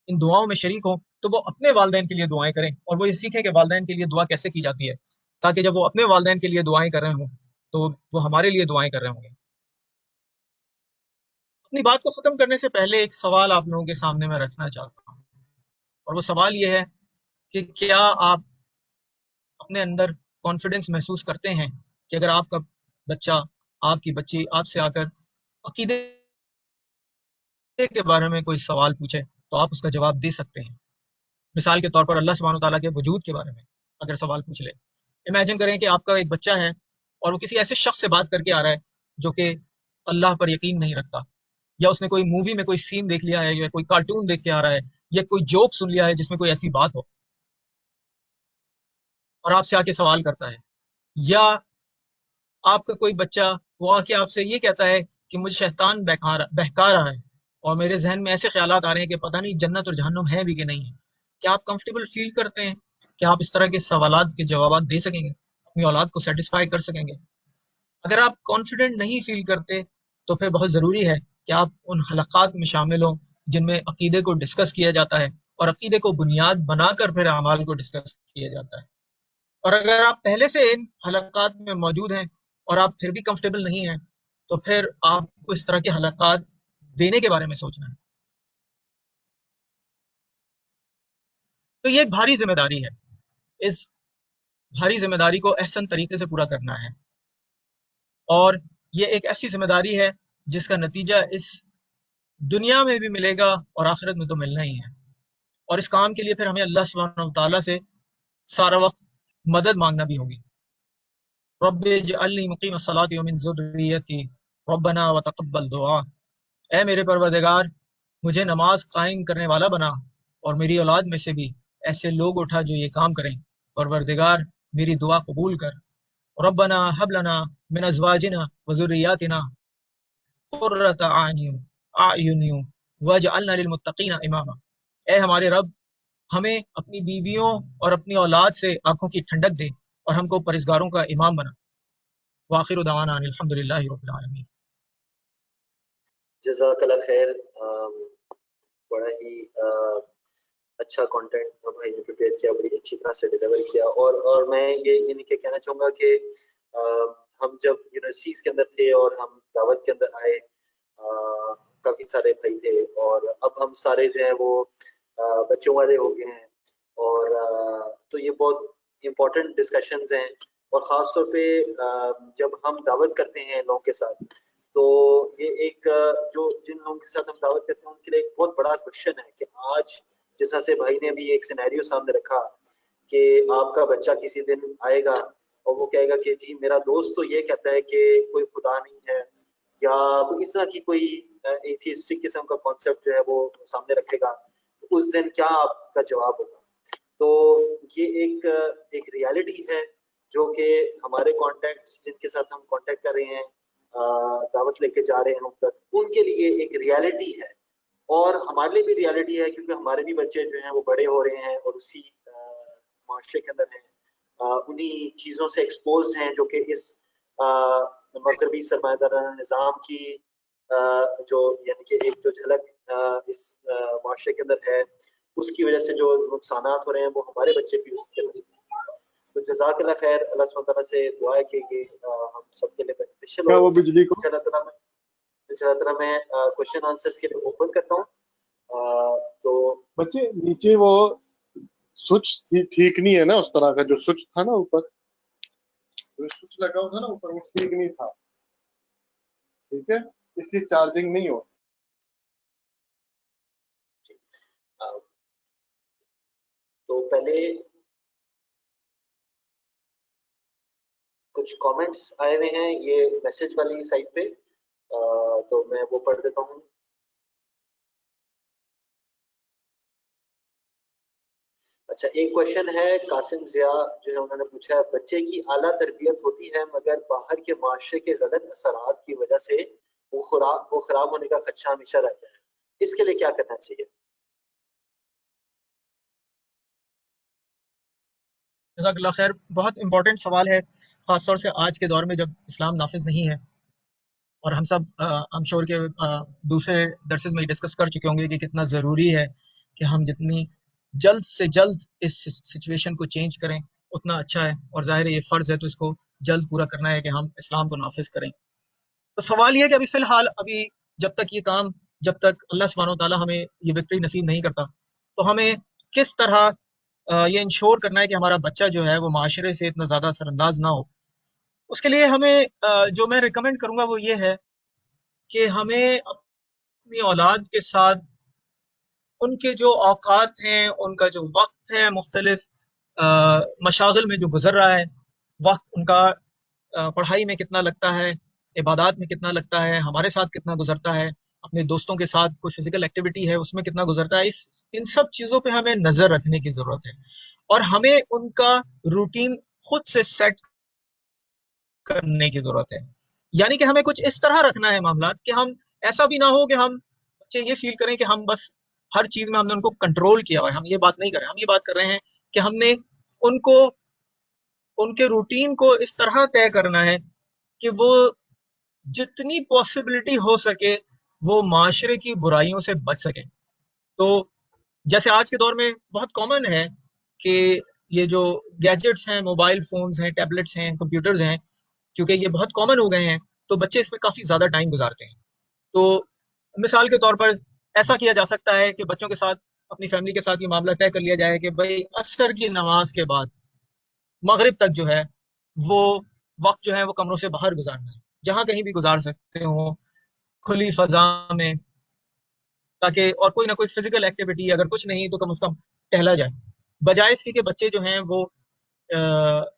ان دعاؤں میں شریک ہوں تو وہ اپنے والدین کے لیے دعائیں کریں اور وہ یہ سیکھیں کہ والدین کے لیے دعا کیسے کی جاتی ہے، تاکہ جب وہ اپنے والدین کے لیے دعائیں کر رہے ہوں تو وہ ہمارے لیے دعائیں کر رہے ہوں گے۔ اپنی بات کو ختم کرنے سے پہلے ایک سوال آپ لوگوں کے سامنے میں رکھنا چاہتا ہوں، اور وہ سوال یہ ہے کہ کیا آپ اپنے اندر کانفیڈنس محسوس کرتے ہیں کہ اگر آپ کا بچہ، آپ کی بچی آپ سے آ کر عقیدے کے بارے میں کوئی سوال پوچھے تو آپ اس کا جواب دے سکتے ہیں؟ مثال کے طور پر اللہ سبحانہ وتعالیٰ کے وجود کے بارے میں اگر سوال پوچھ لے، امیجن کریں کہ آپ کا ایک بچہ ہے اور وہ کسی ایسے شخص سے بات کر کے آ رہا ہے جو کہ اللہ پر یقین نہیں رکھتا، یا اس نے کوئی مووی میں کوئی سین دیکھ لیا ہے یا کوئی کارٹون دیکھ کے آ رہا ہے یا کوئی جوک سن لیا ہے جس میں کوئی ایسی بات ہو اور آپ سے آ کے سوال کرتا ہے، یا آپ کا کوئی بچہ وہ آ کے آپ سے یہ کہتا ہے کہ مجھے شیطان بہکا رہا ہے اور میرے ذہن میں ایسے خیالات آ رہے ہیں کہ پتہ نہیں جنت اور جہنم ہے بھی کہ نہیں ہے، کیا آپ کمفرٹیبل فیل کرتے ہیں کہ آپ اس طرح کے سوالات کے جوابات دے سکیں گے، اپنی اولاد کو سیٹسفائی کر سکیں گے؟ اگر آپ کانفیڈنٹ نہیں فیل کرتے تو پھر بہت ضروری ہے کہ آپ ان حلقات میں شامل ہوں جن میں عقیدے کو ڈسکس کیا جاتا ہے اور عقیدے کو بنیاد بنا کر پھر اعمال کو ڈسکس کیا جاتا ہے۔ اور اگر آپ پہلے سے ان حلقات میں موجود ہیں اور آپ پھر بھی کمفرٹیبل نہیں ہیں تو پھر آپ کو اس طرح کے حلقات دینے کے بارے میں سوچنا ہے۔ تو یہ ایک بھاری ذمہ داری ہے، اس بھاری ذمہ داری کو احسن طریقے سے پورا کرنا ہے، اور یہ ایک ایسی ذمہ داری ہے جس کا نتیجہ اس دنیا میں بھی ملے گا اور آخرت میں تو ملنا ہی ہے، اور اس کام کے لیے پھر ہمیں اللہ سبحانہ وتعالیٰ سے سارا وقت مدد مانگنا بھی ہوگی۔ رب اجعلنی مقیم الصلاۃ ومن ذریتی ربنا وتقبل دعا، اے میرے پروردگار مجھے نماز قائم کرنے والا بنا اور میری اولاد میں سے بھی ایسے لوگ اٹھا جو یہ کام کریں، پروردگار میری دعا قبول کر۔ ربنا هب لنا من ازواجنا وذریاتنا قرۃ اعین واجعلنا للمتقین اماما، اے ہمارے رب ہمیں اپنی بیویوں اور اپنی اولاد سے آنکھوں کی ٹھنڈک دے اور ہم کو پرہیزگاروں کا امام بنا۔ وآخر دعوانا ان الحمدللہ رب العالمین۔ جزاک اللہ خیر، بڑا ہی اچھا کنٹینٹ بھائی نے پریپیئر کیا، بڑی اچھی طرح سے ڈیلیور کیا، اور میں یہ نہیں کہ کہنا چاہوں گا کہ ہم جب یونیورسٹیز کے اندر تھے اور ہم دعوت کے اندر آئے کافی سارے بھائی تھے، اور اب ہم سارے جو ہیں وہ بچوں والے ہو گئے ہیں، اور تو یہ بہت امپورٹنٹ ڈسکشنز ہیں، اور خاص طور پہ جب ہم دعوت کرتے ہیں لوگوں کے ساتھ تو یہ ایک جن لوگوں کے ساتھ ہم دعوت کرتے ہیں ان کے لیے ایک بہت بڑا کوشچن ہے کہ آج جیسا سے بھائی نے بھی ایک سینیریو سامنے رکھا کہ آپ کا بچہ کسی دن آئے گا اور وہ کہے گا کہ جی میرا دوست تو یہ کہتا ہے کہ کوئی خدا نہیں ہے، یا اس طرح کی کوئی ایتھیسٹک قسم کا کانسیپٹ جو ہے وہ سامنے رکھے گا، تو اس دن کیا آپ کا جواب ہوگا؟ تو یہ ایک ریالٹی ہے جو کہ ہمارے کانٹیکٹس جن کے ساتھ ہم کانٹیکٹ کر رہے ہیں، دعوت لے کے جا رہے ہیں ہم تک، ان کے لیے ایک ریالٹی ہے، اور ہمارے لیے بھی ریالٹی ہے کیونکہ ہمارے بھی بچے جو ہیں وہ بڑے ہو رہے ہیں اور اسی معاشرے کے اندر ہیں، انہی چیزوں سے ایکسپوزڈ ہیں جو کہ اس مغربی سرمایہ نظام کی جو یعنی کہ ایک جو جھلک اس معاشرے کے اندر ہے، اس کی وجہ سے جو نقصانات ہو رہے ہیں وہ ہمارے بچے بھی اس کے وجہ سے۔ تو جزاک اللہ خیر، اللہ سبحانہ تعالیٰ سے دعا ہے کہ یہ ہم سب کے لیے بینیفیشل ہو۔ وہ بجلی کو اس اللہ تعالیٰ میں کوشچن آنسرز کے لیے اوپن کرتا ہوں۔ تو بچے نیچے وہ سوئچ ٹھیک نہیں ہے نا، اس طرح کا جو سوئچ تھا نا اوپر، سوئچ لگا ہوا تھا نا اوپر، وہ ٹھیک نہیں تھا، ٹھیک ہے، اس سے چارجنگ نہیں ہو۔ تو پہلے کچھ کامنٹس آئے ہوئے ہیں یہ میسج والی سائٹ پہ، تو میں وہ پڑھ دیتا ہوں۔ اچھا، ایک کوشچن ہے قاسم ضیاء جو ہے انہوں نے پوچھا ہے، بچے کی اعلیٰ تربیت ہوتی ہے مگر باہر کے معاشرے کے غلط اثرات کی وجہ سے وہ خراب ہونے کا خدشہ ہمیشہ رہتا ہے، اس کے لیے کیا کرنا چاہیے؟ جزاک اللہ خیر، بہت امپورٹنٹ سوال ہے، خاص طور سے آج کے دور میں جب اسلام نافذ نہیں ہے، اور ہم سب ہم شور کے دوسرے درسز میں ڈسکس کر چکے ہوں گے کہ کتنا ضروری ہے کہ ہم جتنی جلد سے جلد اس سچویشن کو چینج کریں اتنا اچھا ہے، اور ظاہر ہے یہ فرض ہے تو اس کو جلد پورا کرنا ہے کہ ہم اسلام کو نافذ کریں۔ تو سوال یہ ہے کہ ابھی فی الحال جب تک یہ کام، جب تک اللہ سبحانہ و تعالیٰ ہمیں یہ وکٹری نصیب نہیں کرتا، تو ہمیں کس طرح یہ انشور کرنا ہے کہ ہمارا بچہ جو ہے وہ معاشرے سے اتنا زیادہ اثر انداز نہ ہو۔ اس کے لیے ہمیں جو میں ریکمینڈ کروں گا وہ یہ ہے کہ ہمیں اپنی اولاد کے ساتھ ان کے جو اوقات ہیں، ان کا جو وقت ہے، مختلف مشاغل میں جو گزر رہا ہے، وقت ان کا پڑھائی میں کتنا لگتا ہے، عبادات میں کتنا لگتا ہے، ہمارے ساتھ کتنا گزرتا ہے، اپنے دوستوں کے ساتھ کچھ فزیکل ایکٹیویٹی ہے اس میں کتنا گزرتا ہے، ان سب چیزوں پہ ہمیں نظر رکھنے کی ضرورت ہے، اور ہمیں ان کا روٹین خود سے سیٹ کرنے کی ضرورت ہے۔ یعنی کہ ہمیں کچھ اس طرح رکھنا ہے معاملات کہ ہم ایسا بھی نہ ہو کہ ہم بچے یہ فیل کریں کہ ہم بس ہر چیز میں ہم نے ان کو کنٹرول کیا ہوا ہے۔ ہم یہ بات نہیں کر رہے، ہم یہ بات کر رہے ہیں کہ ہم نے ان کو ان کے روٹین کو اس طرح طے کرنا ہے کہ وہ جتنی پاسبلٹی ہو سکے وہ معاشرے کی برائیوں سے بچ سکیں۔ تو جیسے آج کے دور میں بہت کامن ہے کہ یہ جو گیجٹس ہیں، موبائل فونز ہیں، ٹیبلٹس ہیں، کمپیوٹرز ہیں، کیونکہ یہ بہت کامن ہو گئے ہیں تو بچے اس میں کافی زیادہ ٹائم گزارتے ہیں۔ تو مثال کے طور پر ایسا کیا جا سکتا ہے کہ بچوں کے ساتھ، اپنی فیملی کے ساتھ یہ معاملہ طے کر لیا جائے کہ بھائی عصر کی نماز کے بعد مغرب تک جو ہے وہ وقت جو ہے وہ کمروں سے باہر گزارنا ہے، جہاں کہیں بھی گزار سکتے ہوں، کھلی فضا میں، تاکہ اور کوئی نہ کوئی فزیکل ایکٹیویٹی، اگر کچھ نہیں تو کم از کم ٹہلا جائے، بجائے اس کی کہ بچے جو ہیں وہ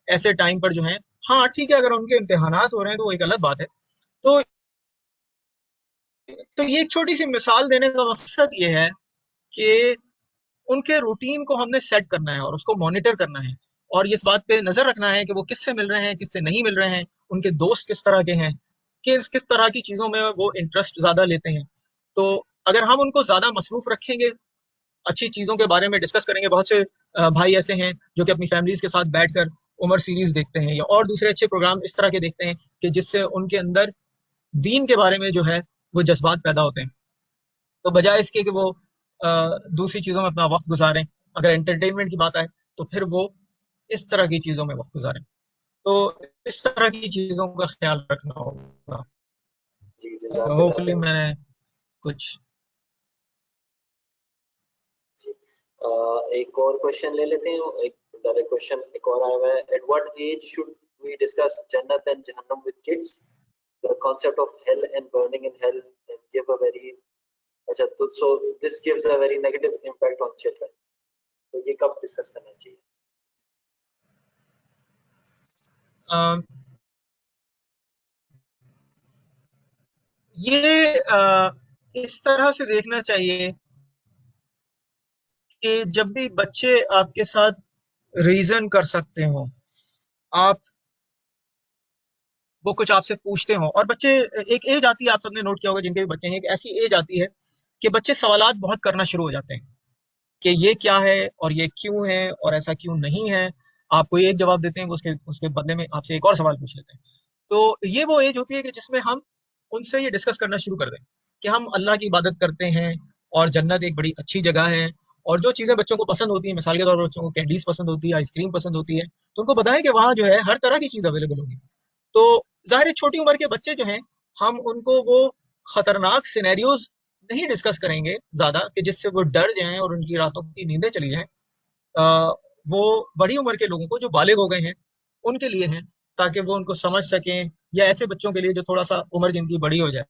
ایسے ٹائم پر جو ہیں، ہاں ٹھیک ہے اگر ان کے امتحانات ہو رہے ہیں تو وہ ایک الگ بات ہے۔ تو یہ ایک چھوٹی سی مثال دینے کا مقصد یہ ہے کہ ان کے روٹین کو ہم نے سیٹ کرنا ہے اور اس کو مانیٹر کرنا ہے، اور اس بات پہ نظر رکھنا ہے کہ وہ کس سے مل رہے ہیں، کس سے نہیں مل رہے ہیں، ان کے دوست کس طرح کے ہیں، کس طرح کی چیزوں میں وہ انٹرسٹ زیادہ لیتے ہیں۔ تو اگر ہم ان کو زیادہ مصروف رکھیں گے، اچھی چیزوں کے بارے میں ڈسکس کریں گے، بہت سے بھائی ایسے ہیں جو کہ اپنی فیملیز کے ساتھ بیٹھ کر عمر سیریز دیکھتے ہیں یا اور دوسرے اچھے پروگرام اس طرح کے دیکھتے ہیں کہ جس سے ان کے اندر دین کے بارے میں جو ہے وہ جذبات پیدا ہوتے ہیں، تو بجائے اس کے کہ وہ دوسری چیزوں میں اپنا وقت گزاریں، اگر انٹرٹینمنٹ کی بات آئے تو پھر وہ اس طرح کی چیزوں میں وقت گزاریں۔ تو اس طرح کی چیزوں کا خیال رکھنا ہوگا۔ جی جزاک اللہ ہوپفلی خیر۔ میں نے کچھ جی ایک اور کوشچن لے لیتے ہیں، ایک ڈائریکٹ کوشچن ایک اور آیا ہوا ہے، at what age should we discuss جنت اینڈ جہنم with kids, the concept of hell and burning in hell and give a very so this gives a very negative impact on children. تو یہ کب ڈسکس کرنا چاہیے؟ یہ اس طرح سے دیکھنا چاہیے کہ جب بھی بچے آپ کے ساتھ ریزن کر سکتے ہوں، وہ کچھ آپ سے پوچھتے ہوں، اور بچے ایک ایج آتی ہے، آپ سب نے نوٹ کیا ہوگا جن کے بھی بچے ہیں، ایک ایسی ایج آتی ہے کہ بچے سوالات بہت کرنا شروع ہو جاتے ہیں کہ یہ کیا ہے اور یہ کیوں ہے اور ایسا کیوں نہیں ہے۔ آپ کو ایک جواب دیتے ہیں، اس کے بدلے میں آپ سے ایک اور سوال پوچھ لیتے ہیں۔ تو یہ وہ ایج ہوتی ہے کہ جس میں ہم ان سے یہ ڈسکس کرنا شروع کر دیں کہ ہم اللہ کی عبادت کرتے ہیں اور جنت ایک بڑی اچھی جگہ ہے، اور جو چیزیں بچوں کو پسند ہوتی ہیں، مثال کے طور پر بچوں کو کینڈیز پسند ہوتی ہے، آئس کریم پسند ہوتی ہے، تو ان کو بتائیں کہ وہاں جو ہے ہر طرح کی چیز اویلیبل ہوگی۔ تو ظاہر ہے چھوٹی عمر کے بچے جو ہیں ہم ان کو وہ خطرناک سینیریوز نہیں ڈسکس کریں گے زیادہ کہ جس سے وہ ڈر جائیں اور ان کی راتوں کی نیندیں چلی جائیں۔ وہ بڑی عمر کے لوگوں کو جو بالغ ہو گئے ہیں ان کے لیے ہیں، تاکہ وہ ان کو سمجھ سکیں، یا ایسے بچوں کے لیے جو تھوڑا سا عمر جن کی بڑی ہو جائے۔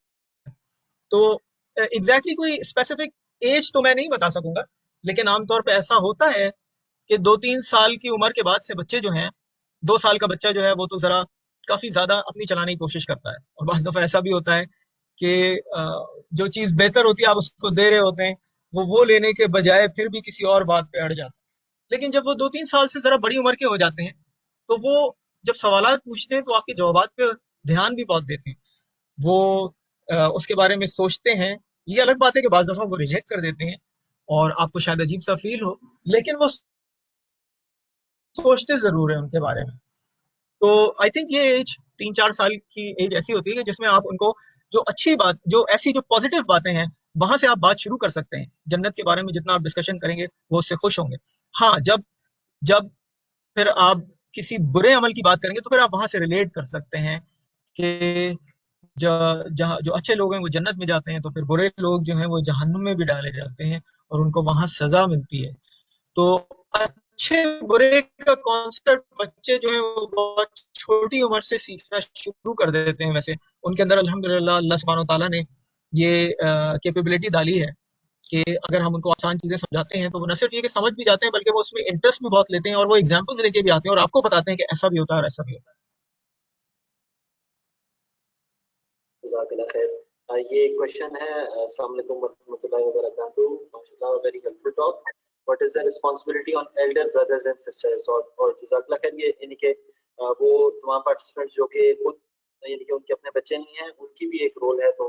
تو ایگزیکٹلی کوئی اسپیسیفک ایج تو میں نہیں بتا سکوں گا، لیکن عام طور پہ ایسا ہوتا ہے کہ 2-3 سال کی عمر کے بعد سے بچے جو ہیں، 2 سال کا بچہ جو ہے وہ تو ذرا کافی زیادہ اپنی چلانے کی کوشش کرتا ہے، اور بعض دفعہ ایسا بھی ہوتا ہے کہ جو چیز بہتر ہوتی ہے آپ اس کو دے رہے ہوتے ہیں، وہ لینے کے بجائے پھر بھی کسی اور بات پہ اڑ جاتا ہے۔ لیکن جب وہ 2-3 سال سے ذرا بڑی عمر کے ہو جاتے ہیں تو وہ جب سوالات پوچھتے ہیں تو آپ کے جوابات پہ دھیان بھی بہت دیتے ہیں، وہ اس کے بارے میں سوچتے ہیں۔ یہ الگ بات ہے کہ بعض دفعہ وہ ریجیکٹ کر دیتے ہیں اور آپ کو شاید عجیب سا فیل ہو، لیکن وہ سوچتے ضرور ہیں ان کے بارے میں۔ تو آئی تھنک یہ ایج 3-4 سال کی ایج ایسی ہوتی ہے کہ جس میں آپ ان کو جو اچھی بات، جو ایسی جو پازیٹیو باتیں ہیں وہاں سے آپ بات شروع کر سکتے ہیں۔ جنت کے بارے میں جتنا آپ ڈسکشن کریں گے وہ اس سے خوش ہوں گے۔ ہاں، جب پھر آپ کسی برے عمل کی بات کریں گے تو پھر آپ وہاں سے ریلیٹ کر سکتے ہیں کہ جہاں جو اچھے لوگ ہیں وہ جنت میں جاتے ہیں، تو پھر برے لوگ جو ہیں وہ جہنم میں بھی ڈالے جاتے ہیں اور ان کو وہاں سزا ملتی ہے۔ تو اچھے برے کا کانسیپٹ بچے جو ہیں وہ بہت چھوٹی عمر سے سیکھنا شروع کر دیتے ہیں۔ ویسے ان کے اندر الحمدللہ اللہ سبحانہ وتعالیٰ نے یہ کیپیبلٹی ڈالی ہے کہ اگر ہم ان کو آسان چیزیں سمجھاتے ہیں تو وہ نہ صرف یہ کہ سمجھ بھی جاتے ہیں بلکہ وہ اس میں انٹرسٹ بھی بہت لیتے ہیں، اور وہ ایگزامپلز لے کے بھی آتے ہیں اور آپ کو بتاتے ہیں کہ ایسا بھی ہوتا ہے اور ایسا بھی ہوتا ہے۔ جزاک اللہ خیر۔ یہ کوشچن ہے، السلام علیکم ورحمۃ اللہ وبرکاتہ، ماشاءاللہ very helpful talk, what is the responsibility on elder brothers and sisters, اور جزاک اللہ خیر، یہ یعنی کہ وہ تمام پارٹیسپینٹ جو کہ خود یعنی کہ ان کے اپنے بچے نہیں ہیں ان کی بھی ایک رول ہے، تو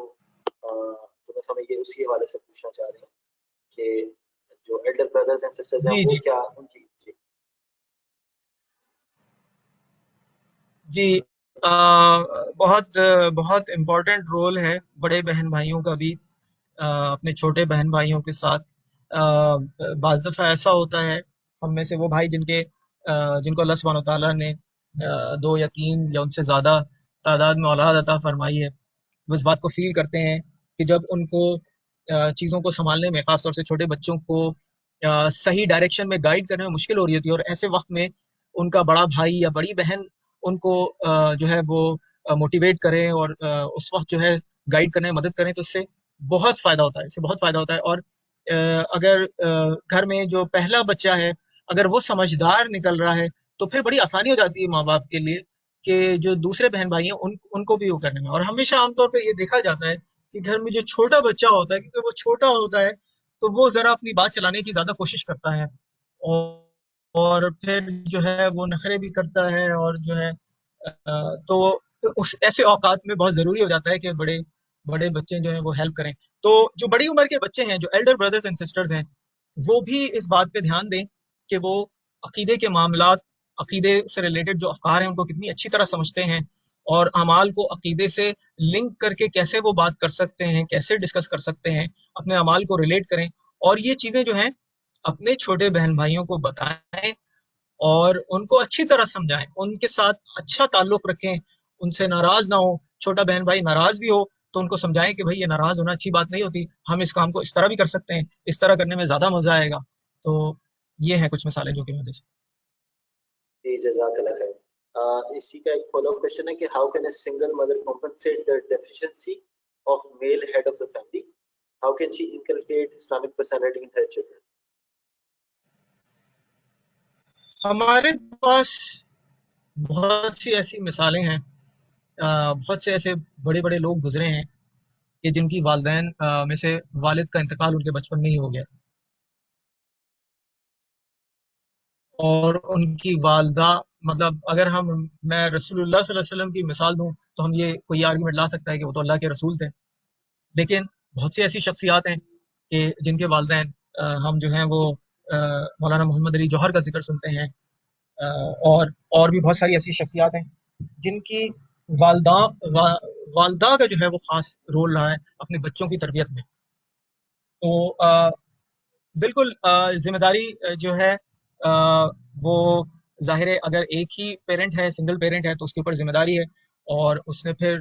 بس ہمیں یہ اسی حوالے سے پوچھنا چاہ رہے ہیں کہ جو ایلڈر بردرز اینڈ سسٹرز ہیں وہ کیا ان کی جی بہت امپورٹنٹ رول ہے بڑے بہن بھائیوں کا بھی اپنے چھوٹے بہن بھائیوں کے ساتھ۔ بعض دفعہ ایسا ہوتا ہے ہم میں سے وہ بھائی جن کو اللہ سبحانہ وتعالیٰ نے 2 یا 3 یا ان سے زیادہ تعداد میں اولاد عطا فرمائی ہے، وہ اس بات کو فیل کرتے ہیں کہ جب ان کو چیزوں کو سنبھالنے میں، خاص طور سے چھوٹے بچوں کو صحیح ڈائریکشن میں گائیڈ کرنے میں مشکل ہو رہی ہوتی ہے، اور ایسے وقت میں ان کا بڑا بھائی یا بڑی بہن ان کو جو ہے وہ موٹیویٹ کریں اور اس وقت جو ہے گائیڈ کرنے میں مدد کریں، تو اس سے بہت فائدہ ہوتا ہے، اس سے بہت فائدہ ہوتا ہے۔ اور اگر گھر میں جو پہلا بچہ ہے اگر وہ سمجھدار نکل رہا ہے تو پھر بڑی آسانی ہو جاتی ہے ماں باپ کے لیے کہ جو دوسرے بہن بھائی ہیں ان کو بھی وہ کرنے میں۔ اور ہمیشہ عام طور پہ یہ دیکھا جاتا ہے کہ گھر میں جو چھوٹا بچہ ہوتا ہے، کیونکہ وہ چھوٹا ہوتا ہے تو وہ ذرا اپنی بات چلانے کی زیادہ کوشش کرتا ہے، اور پھر جو ہے وہ نخرے بھی کرتا ہے، اور جو ہے تو اس ایسے اوقات میں بہت ضروری ہو جاتا ہے کہ بڑے بچے جو ہیں وہ ہیلپ کریں۔ تو جو بڑی عمر کے بچے ہیں، جو ایلڈر بردرز اینڈ سسٹرز ہیں، وہ بھی اس بات پہ دھیان دیں کہ وہ عقیدے کے معاملات، عقیدے سے ریلیٹڈ جو افکار ہیں ان کو کتنی اچھی طرح سمجھتے ہیں، اور اعمال کو عقیدے سے لنک کر کے کیسے وہ بات کر سکتے ہیں، کیسے ڈسکس کر سکتے ہیں، اپنے اعمال کو ریلیٹ کریں، اور یہ چیزیں جو ہیں اپنے چھوٹے بہن بھائیوں کو بتائیں اور ان کو اچھی طرح سمجھائیں، ان کے ساتھ اچھا تعلق رکھیں، ان سے ناراض نہ ہو۔ چھوٹا بہن بھائی ناراض بھی ہو تو ان کو سمجھائیں کہ بھائی یہ ناراض ہونا اچھی بات نہیں ہوتی، ہم اس کام کو اس طرح بھی کر سکتے ہیں، اس طرح کرنے میں زیادہ مزہ آئے گا۔ تو یہ ہیں کچھ مثالیں جو کہ میں دے سکتا ہوں۔ جی جزاک اللہ خیر۔ اسی کا ایک فالو اپ کوشچن ہے کہ how can a single mother compensate the deficiency of male head of the family, how can she inculcate Islamic personality in her children? ہمارے پاس بہت سی ایسی مثالیں ہیں، بہت سے ایسے بڑے بڑے لوگ گزرے ہیں کہ جن کی والدین میں سے والد کا انتقال ان کے بچپن میں ہی ہو گیا، اور ان کی والدہ، مطلب اگر میں رسول اللہ صلی اللہ علیہ وسلم کی مثال دوں تو ہم یہ کوئی آرگومنٹ لا سکتا ہے کہ وہ تو اللہ کے رسول تھے، لیکن بہت سی ایسی شخصیات ہیں کہ جن کے والدین ہم جو ہیں وہ مولانا محمد علی جوہر کا ذکر سنتے ہیں، اور بھی بہت ساری ایسی شخصیات ہیں جن کی والدہ والدہ کا جو ہے وہ خاص رول رہا ہے اپنے بچوں کی تربیت میں. تو بالکل ذمہ داری جو ہے وہ ظاہر ہے اگر ایک ہی پیرنٹ ہے، سنگل پیرنٹ ہے، تو اس کے اوپر ذمہ داری ہے، اور اس نے پھر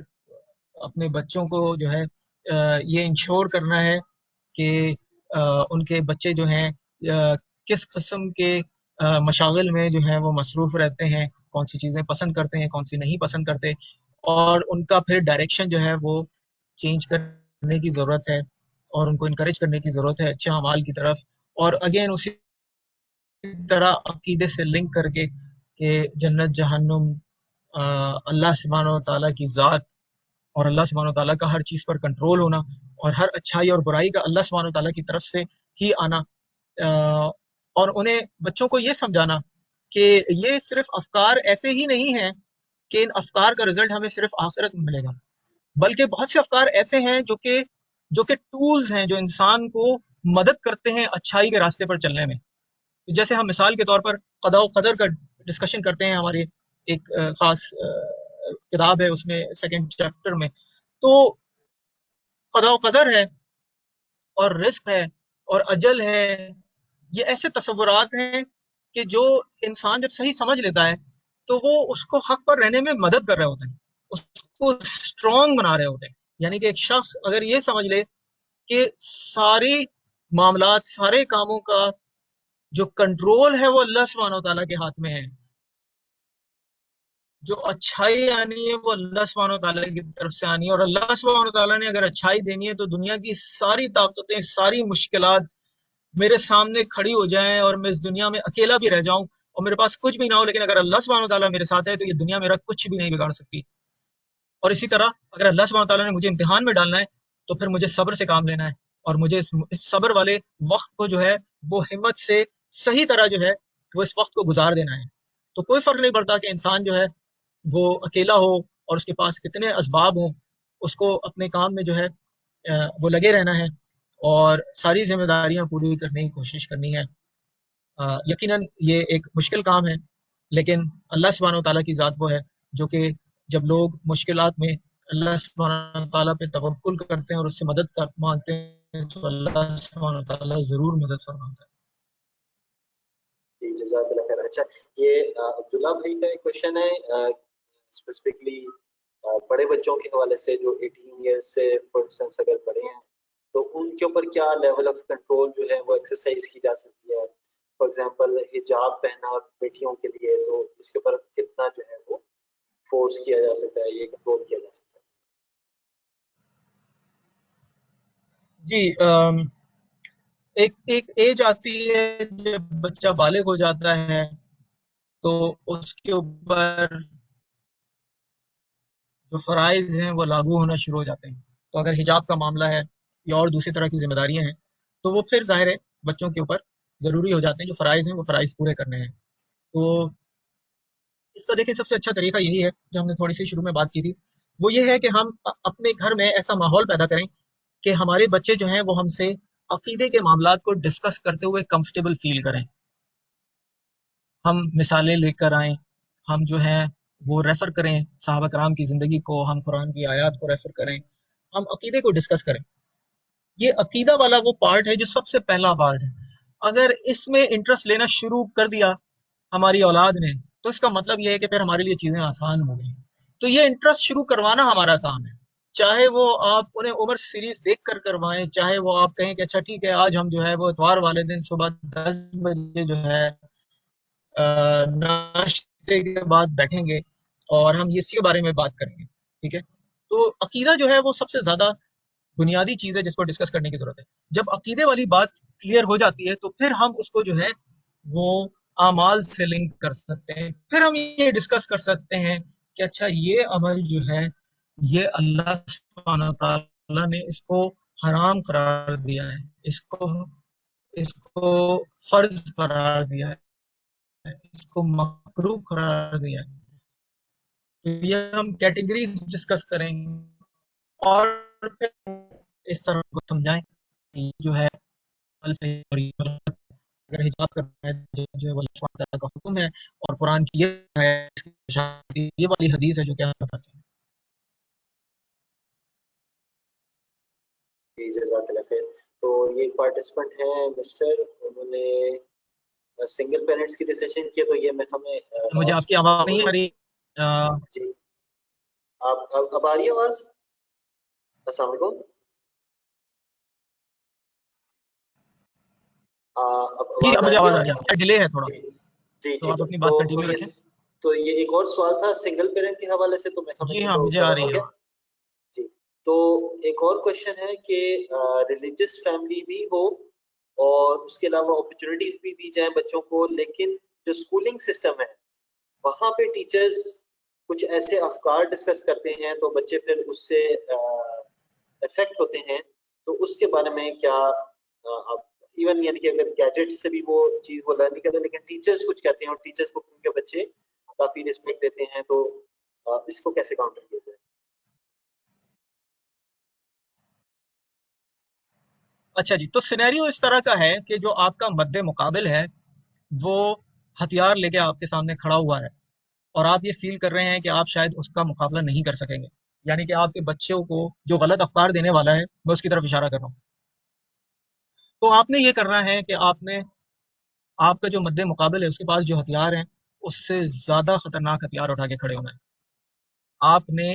اپنے بچوں کو جو ہے یہ انشور کرنا ہے کہ ان کے بچے جو ہیں کس قسم کے مشاغل میں جو ہیں وہ مصروف رہتے ہیں، کون سی چیزیں پسند کرتے ہیں، کون سی نہیں پسند کرتے، اور ان کا پھر ڈائریکشن جو ہے وہ چینج کرنے کی ضرورت ہے، اور ان کو انکریج کرنے کی ضرورت ہے اچھے اعمال کی طرف. اور اگین اسی طرح عقیدے سے لنک کر کے کہ جنت جہنم اللہ سبحانہ و تعالیٰ کی ذات اور اللہ سبحانہ و تعالیٰ کا ہر چیز پر کنٹرول ہونا، اور ہر اچھائی اور برائی کا اللہ سبحانہ و تعالیٰ کی طرف سے ہی آنا، اور انہیں بچوں کو یہ سمجھانا کہ یہ صرف افکار ایسے ہی نہیں ہیں کہ ان افکار کا رزلٹ ہمیں صرف آخرت میں ملے گا، بلکہ بہت سے افکار ایسے ہیں جو کہ ٹولز ہیں جو انسان کو مدد کرتے ہیں اچھائی کے راستے پر چلنے میں. جیسے ہم مثال کے طور پر قضاء و قدر کا ڈسکشن کرتے ہیں، ہمارے ایک خاص کتاب ہے اس میں سیکنڈ چیپٹر میں، تو قضاء و قدر ہے اور رزق ہے اور اجل ہے، یہ ایسے تصورات ہیں کہ جو انسان جب صحیح سمجھ لیتا ہے تو وہ اس کو حق پر رہنے میں مدد کر رہے ہوتے ہیں، اس کو اسٹرانگ بنا رہے ہوتے ہیں. یعنی کہ ایک شخص اگر یہ سمجھ لے کہ سارے معاملات، سارے کاموں کا جو کنٹرول ہے وہ اللہ سبحانہ و تعالیٰ کے ہاتھ میں ہے، جو اچھائی آنی ہے وہ اللہ سبحانہ و تعالیٰ کی طرف سے آنی ہے، اور اللہ سبحانہ و تعالیٰ نے اگر اچھائی دینی ہے تو دنیا کی ساری طاقتیں، ساری مشکلات میرے سامنے کھڑی ہو جائیں اور میں اس دنیا میں اکیلا بھی رہ جاؤں اور میرے پاس کچھ بھی نہ ہو، لیکن اگر اللہ سبحانہ و تعالیٰ میرے ساتھ ہے تو یہ دنیا میرا کچھ بھی نہیں بگاڑ سکتی. اور اسی طرح اگر اللہ سبحانہ و تعالیٰ نے مجھے امتحان میں ڈالنا ہے تو پھر مجھے صبر سے کام لینا ہے، اور مجھے اس صبر والے وقت کو جو ہے وہ ہمت سے صحیح طرح جو ہے وہ اس وقت کو گزار دینا ہے. تو کوئی فرق نہیں پڑتا کہ انسان جو ہے وہ اکیلا ہو اور اس کے پاس کتنے اسباب ہوں، اس کو اپنے کام میں جو ہے وہ لگے رہنا ہے اور ساری ذمہ داریاں پوری کرنے کی کوشش کرنی ہے. یقیناً یہ ایک مشکل کام ہے، لیکن اللہ سبحانہ و تعالیٰ کی ذات وہ ہے جو کہ جب لوگ مشکلات میں اللہ سبحانہ و تعالیٰ پہ توکل کرتے ہیں اور اس سے مدد مانگتے ہیں تو اللہ سبحانہ و تعالیٰ ضرور مدد فرماتا ہے. جی جزاک اللہ خیر. اچھا یہ عبداللہ بھائی کا ایک کوشچن ہے اسپیسیفکلی بڑے بچوں کے حوالے سے جو 18 ایئرس سے فار انسٹنس اگر بڑے ہیں تو ان کے اوپر کیا لیول آف کنٹرول جو ہے وہ ایکسرسائز کی جا سکتی ہے؟ فار ایگزامپل حجاب پہنا بیٹیوں کے لیے، تو اس کے اوپر کتنا جو ہے وہ فورس کیا جا سکتا ہے، یہ کنٹرول کیا جا سکتا ہے؟ جی ایک ایج آتی ہے جب بچہ بالغ ہو جاتا ہے تو اس کے اوپر جو فرائض ہیں وہ لاگو ہونا شروع ہو جاتے ہیں. تو اگر حجاب کا معاملہ ہے یا اور دوسری طرح کی ذمہ داریاں ہیں تو وہ پھر ظاہر ہے بچوں کے اوپر ضروری ہو جاتے ہیں، جو فرائض ہیں وہ فرائض پورے کرنے ہیں. تو اس کا دیکھیں سب سے اچھا طریقہ یہی ہے جو ہم نے تھوڑی سی شروع میں بات کی تھی، وہ یہ ہے کہ ہم اپنے گھر میں ایسا ماحول پیدا کریں کہ ہمارے بچے جو ہیں وہ ہم سے عقیدے کے معاملات کو ڈسکس کرتے ہوئے کمفرٹیبل فیل کریں. ہم مثالیں لے کر آئیں، ہم جو ہیں وہ ریفر کریں صحابہ کرام کی زندگی کو، ہم قرآن کی آیات کو ریفر کریں، ہم عقیدے کو ڈسکس کریں. یہ عقیدہ والا وہ پارٹ ہے جو سب سے پہلا پارٹ ہے. اگر اس میں انٹرسٹ لینا شروع کر دیا ہماری اولاد نے تو اس کا مطلب یہ ہے کہ پھر ہمارے لیے چیزیں آسان ہو گئی. تو یہ انٹرسٹ شروع کروانا ہمارا کام ہے، چاہے وہ آپ انہیں عمر سیریز دیکھ کر کروائیں، چاہے وہ آپ کہیں کہ اچھا ٹھیک ہے آج ہم جو ہے وہ اتوار والے دن صبح 10 بجے جو ہے ناشتے کے بعد بیٹھیں گے اور ہم اسی کے بارے میں بات کریں گے. ٹھیک ہے، تو عقیدہ جو ہے وہ سب سے زیادہ بنیادی چیز ہے جس کو ڈسکس کرنے کی ضرورت ہے. جب عقیدے والی بات کلیئر ہو جاتی ہے تو پھر ہم اس کو جو ہے وہ اعمال سے لنک کر سکتے ہیں. پھر ہم یہ ڈسکس کر سکتے ہیں کہ اچھا یہ عمل جو ہے یہ اللہ سبحانہ تعالیٰ نے اس کو حرام قرار دیا ہے، اس کو فرض قرار دیا ہے، اس کو مکروہ قرار دیا ہے. تو یہ ہم کیٹیگریز ڈسکس کریں گے اور پھر اس طرح کو سمجھائیں کہ جو ہے اگر حجاب کرنا ہے جو ہے اللہ تعالیٰ کا حکم ہے اور قرآن کی یہ والی حدیث ہے جو کہ آپ بتاتے ہیں. جی جزاک اللہ خیر. تو یہ ایک پارٹیسپینٹ ہیں مسٹر, انہوں نے سنگل پیرنٹس کی ڈسیشن کی, تو یہ میں ہمیں مجھے آپ کی آواز نہیں آ رہی. جی آپ اب آ رہی ہے آواز؟ السلام علیکم. جی اب مجھے آواز آواز آ آ رہی رہی ہے, ڈیلے ہے تھوڑا, ہے؟ جی تو ٹھیک آپ ہے. اپنی بات کنٹینیو رکھیں. تو یہ ایک اور سوال تھا سنگل پیرنٹ کے حوالے سے, تو میں جی سمجھ ہاں, مجھے آ رہی ہے. جی. تو ایک اور کوشچن ہے کہ ریلیجس فیملی بھی ہو اور اس کے علاوہ اپرچونٹیز بھی دی جائیں بچوں کو, لیکن جو اسکولنگ سسٹم ہے وہاں پہ ٹیچرز کچھ ایسے افکار ڈسکس کرتے ہیں تو بچے پھر اس سے افیکٹ ہوتے ہیں, تو اس کے بارے میں کیا آپ ایون یعنی کہ اگر گیجٹ سے بھی وہ چیز وہ لرن نہیں کرتے لیکن ٹیچرز کچھ کہتے ہیں اور ٹیچرز کو کیونکہ بچے کافی ریسپیکٹ دیتے ہیں, تو اس کو کیسے کاؤنٹر کیا جائے؟ اچھا جی, تو سینیریو اس طرح کا ہے کہ جو آپ کا مد مقابل ہے وہ ہتھیار لے کے آپ کے سامنے کھڑا ہوا ہے اور آپ یہ فیل کر رہے ہیں کہ آپ شاید اس کا مقابلہ نہیں کر سکیں گے, یعنی کہ آپ کے بچوں کو جو غلط افکار دینے والا ہے میں اس کی طرف اشارہ کر رہا ہوں. تو آپ نے یہ کرنا ہے کہ آپ کا جو مد مقابل ہے اس کے پاس جو ہتھیار ہیں اس سے زیادہ خطرناک ہتھیار اٹھا کے کھڑے ہونا ہے. آپ نے